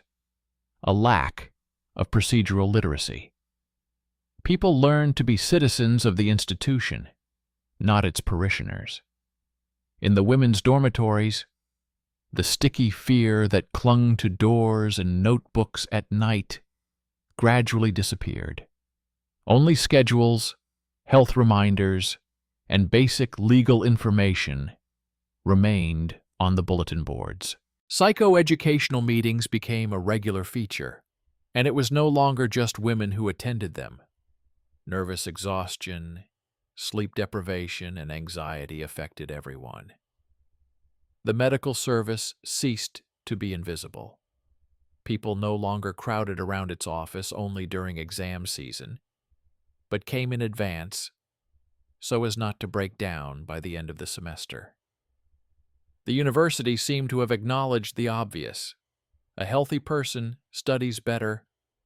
a lack of procedural literacy. People learned to be citizens of the institution, not its parishioners. In the women's dormitories, the sticky fear that clung to doors and notebooks at night gradually disappeared. Only schedules, health reminders, and basic legal information remained on the bulletin boards. Psychoeducational meetings became a regular feature, and it was no longer just women who attended them. Nervous exhaustion, sleep deprivation, and anxiety affected everyone. The medical service ceased to be invisible. People no longer crowded around its office only during exam season, but came in advance so as not to break down by the end of the semester. The university seemed to have acknowledged the obvious: a healthy person studies better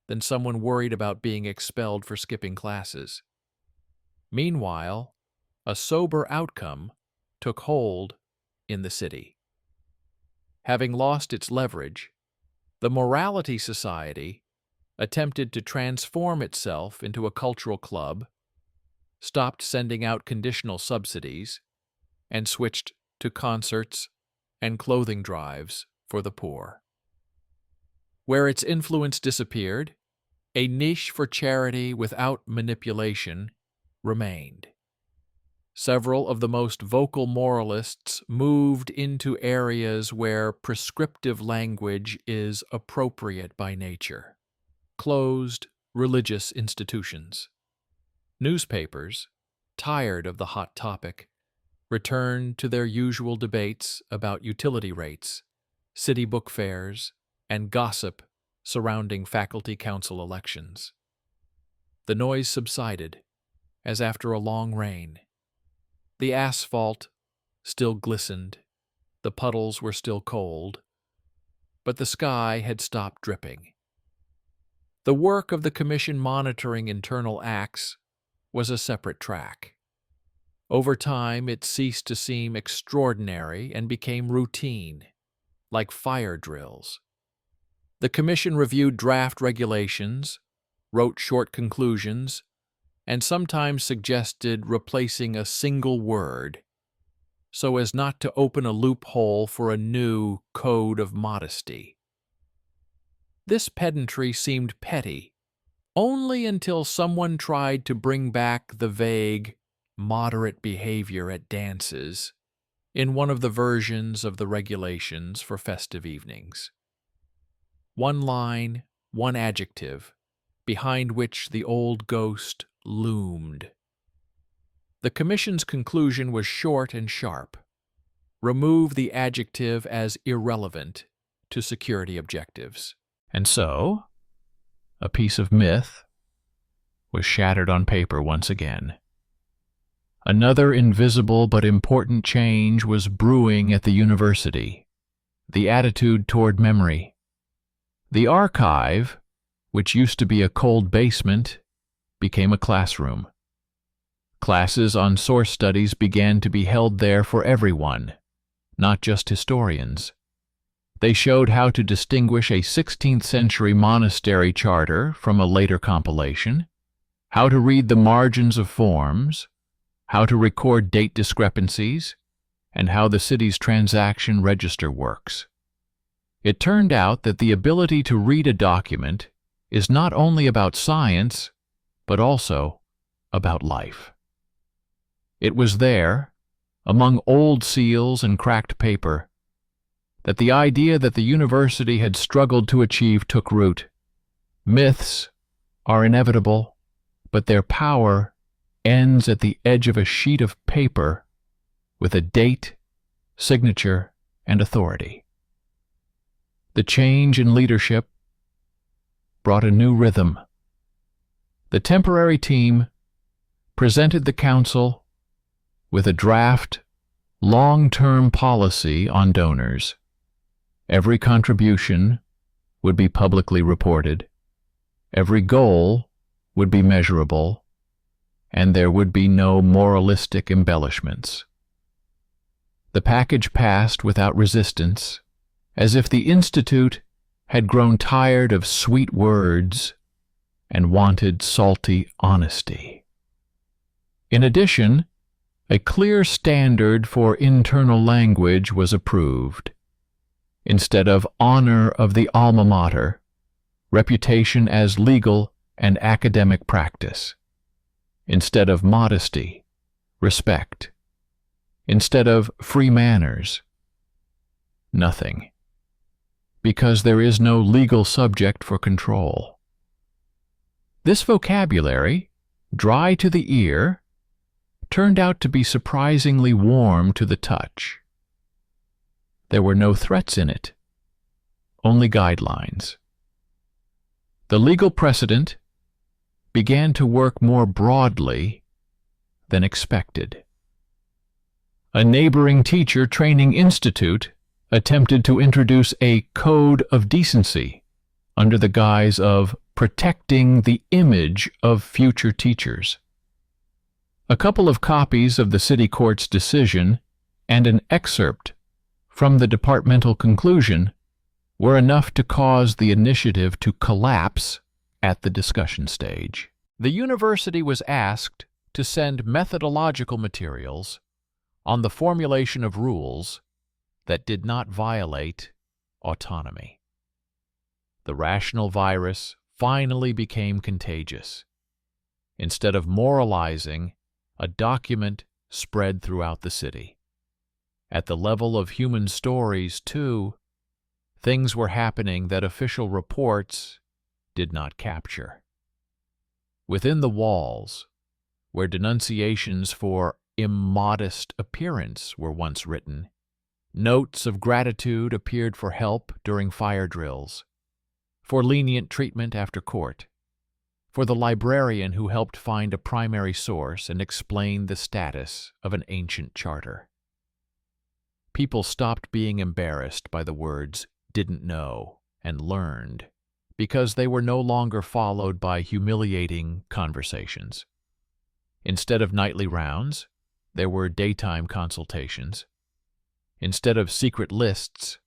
than someone worried about being expelled for skipping classes. Meanwhile, a sober outcome took hold in the city. Having lost its leverage, the Morality Society attempted to transform itself into a cultural club, stopped sending out conditional subsidies, and switched to concerts and clothing drives for the poor. Where its influence disappeared, a niche for charity without manipulation remained. Several of the most vocal moralists moved into areas where prescriptive language is appropriate by nature: closed religious institutions. Newspapers, tired of the hot topic, returned to their usual debates about utility rates, city book fairs, and gossip surrounding faculty council elections. The noise subsided, as after a long rain. The asphalt still glistened, the puddles were still cold, but the sky had stopped dripping. The work of the commission monitoring internal acts was a separate track. Over time, it ceased to seem extraordinary and became routine, like fire drills. The commission reviewed draft regulations, wrote short conclusions, and sometimes suggested replacing a single word so as not to open a loophole for a new code of modesty. This pedantry seemed petty only until someone tried to bring back the vague, moderate behavior at dances in one of the versions of the regulations for festive evenings. One line, one adjective, behind which the old ghost loomed. The commission's conclusion was short and sharp: remove the adjective as irrelevant to security objectives. And so, a piece of myth was shattered on paper once again. Another invisible but important change was brewing at the university: the attitude toward memory. The archive, which used to be a cold basement, became a classroom. Classes on source studies began to be held there for everyone, not just historians. They showed how to distinguish a 16th century monastery charter from a later compilation, how to read the margins of forms, how to record date discrepancies, and how the city's transaction register works. It turned out that the ability to read a document is not only about science, but also about life. It was there, among old seals and cracked paper, that the idea that the university had struggled to achieve took root. Myths are inevitable, but their power ends at the edge of a sheet of paper with a date, signature, and authority. The change in leadership brought a new rhythm. The temporary team presented the council with a draft, long-term policy on donors. Every contribution would be publicly reported. Every goal would be measurable, and there would be no moralistic embellishments. The package passed without resistance, as if the Institute had grown tired of sweet words and wanted salty honesty. In addition, a clear standard for internal language was approved. Instead of honor of the alma mater, reputation as legal and academic practice. Instead of modesty, respect. Instead of free manners, nothing. Because there is no legal subject for control. This vocabulary, dry to the ear, turned out to be surprisingly warm to the touch. There were no threats in it, only guidelines. The legal precedent began to work more broadly than expected. A neighboring teacher training institute attempted to introduce a code of decency under the guise of protecting the image of future teachers. A couple of copies of the city court's decision and an excerpt from the departmental conclusion were enough to cause the initiative to collapse at the discussion stage. The university was asked to send methodological materials on the formulation of rules that did not violate autonomy. The rational virus finally became contagious. Instead of moralizing, a document spread throughout the city. At the level of human stories, too, things were happening that official reports did not capture. Within the walls, where denunciations for immodest appearance were once written, notes of gratitude appeared for help during fire drills, for lenient treatment after court, for the librarian who helped find a primary source and explain the status of an ancient charter. People stopped being embarrassed by the words "didn't know" and "learned" because they were no longer followed by humiliating conversations. Instead of nightly rounds, there were daytime consultations. Instead of secret lists,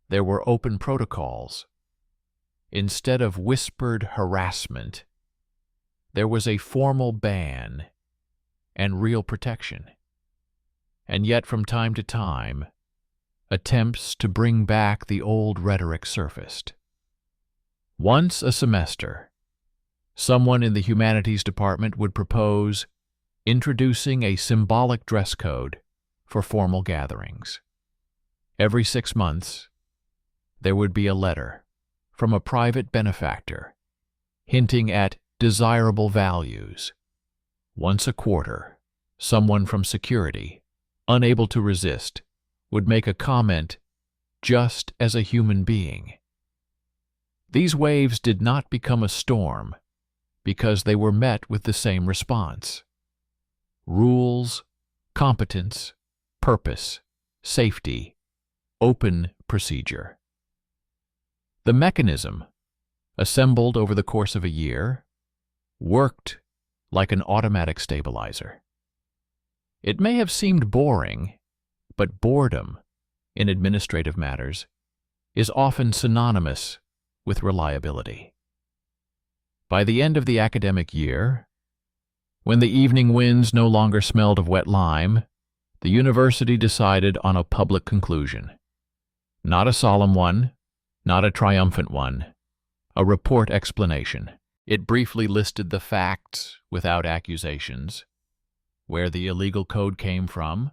there were open protocols. Instead of whispered harassment, there was a formal ban and real protection. And yet, from time to time, attempts to bring back the old rhetoric surfaced. Once a semester, someone in the humanities department would propose introducing a symbolic dress code for formal gatherings. Every 6 months, there would be a letter from a private benefactor hinting at desirable values. Once a quarter, someone from security, unable to resist, would make a comment just as a human being. These waves did not become a storm because they were met with the same response. rules, competence, purpose, safety, open procedure. The mechanism, assembled over the course of a year, worked like an automatic stabilizer. It may have seemed boring, but boredom, in administrative matters, is often synonymous with reliability. By the end of the academic year, when the evening winds no longer smelled of wet lime, the university decided on a public conclusion. Not a solemn one, not a triumphant one, a report explanation. It briefly listed the facts without accusations, where the illegal code came from,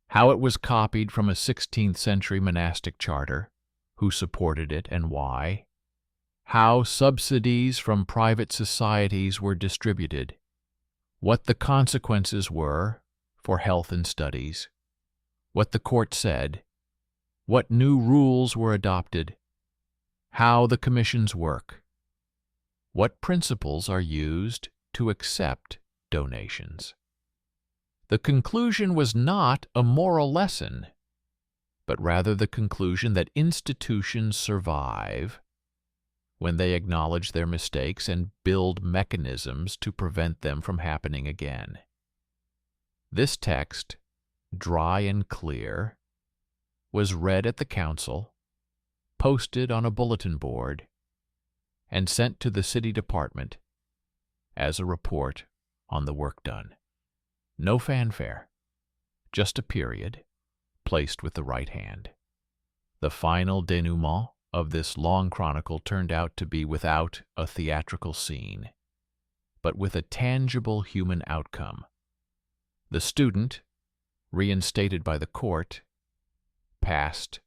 how it was copied from a 16th century monastic charter, who supported it and why, how subsidies from private societies were distributed, what the consequences were for health and studies, what the court said, what new rules were adopted, how the commissions work, what principles are used to accept donations. The conclusion was not a moral lesson, but rather the conclusion that institutions survive when they acknowledge their mistakes and build mechanisms to prevent them from happening again. This text, dry and clear, was read at the council, posted on a bulletin board, and sent to the city department as a report on the work done. No fanfare, just a period placed with the right hand. The final denouement of this long chronicle turned out to be without a theatrical scene, but with a tangible human outcome. The student, reinstated by the court, passed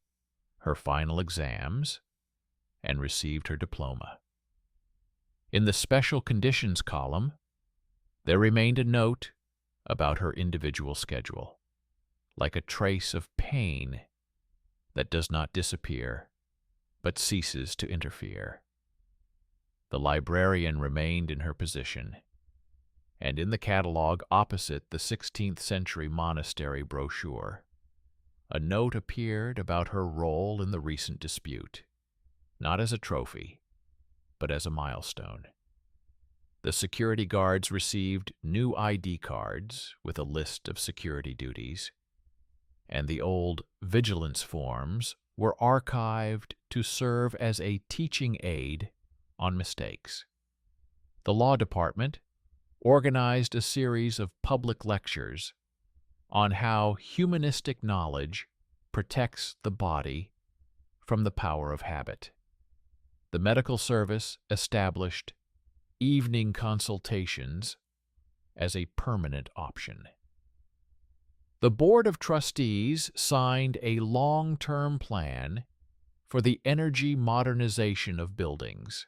her final exams and received her diploma. In the special conditions column, there remained a note about her individual schedule, like a trace of pain that does not disappear, but ceases to interfere. The librarian remained in her position, and in the catalogue opposite the 16th century monastery brochure, a note appeared about her role in the recent dispute, not as a trophy, but as a milestone. The security guards received new ID cards with a list of security duties, and the old vigilance forms were archived to serve as a teaching aid on mistakes. The law department organized a series of public lectures on how humanistic knowledge protects the body from the power of habit. The medical service established evening consultations as a permanent option. The Board of Trustees signed a long-term plan for the energy modernization of buildings.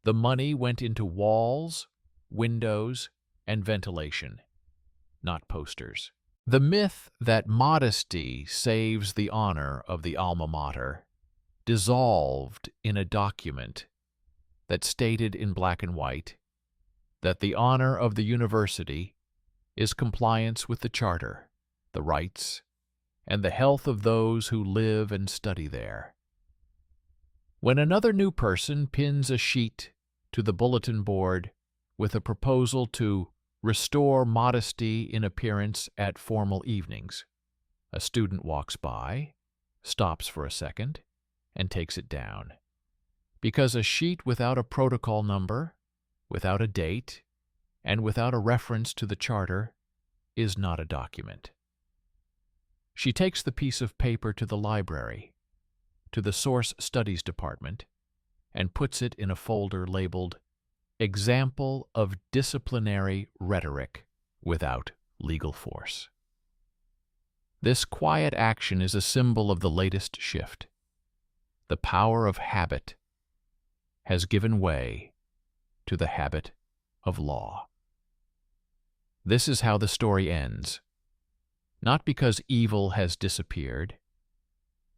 The money went into walls, windows, and ventilation, not posters. The myth that modesty saves the honor of the alma mater dissolved in a document that stated in black and white that the honor of the university is compliance with the charter, the rights, and the health of those who live and study there. When another new person pins a sheet to the bulletin board with a proposal to restore modesty in appearance at formal evenings, a student walks by, stops for a second, and takes it down. Because a sheet without a protocol number, without a date, and without a reference to the charter is not a document. She takes the piece of paper to the library, to the Source Studies Department, and puts it in a folder labeled Example of Disciplinary Rhetoric Without Legal Force. This quiet action is a symbol of the latest shift. The power of habit has given way to the habit of law. This is how the story ends, not because evil has disappeared,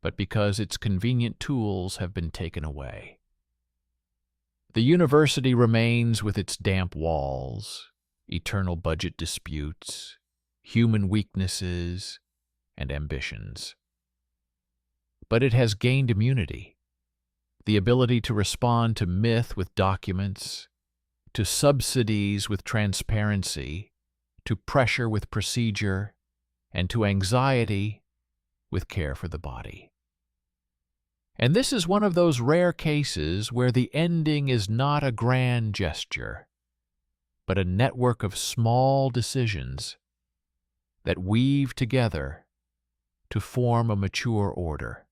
but because its convenient tools have been taken away. The university remains with its damp walls, eternal budget disputes, human weaknesses, and ambitions. But it has gained immunity, the ability to respond to myth with documents, to subsidies with transparency, to pressure with procedure, and to anxiety with care for the body. And this is one of those rare cases where the ending is not a grand gesture, but a network of small decisions that weave together to form a mature order.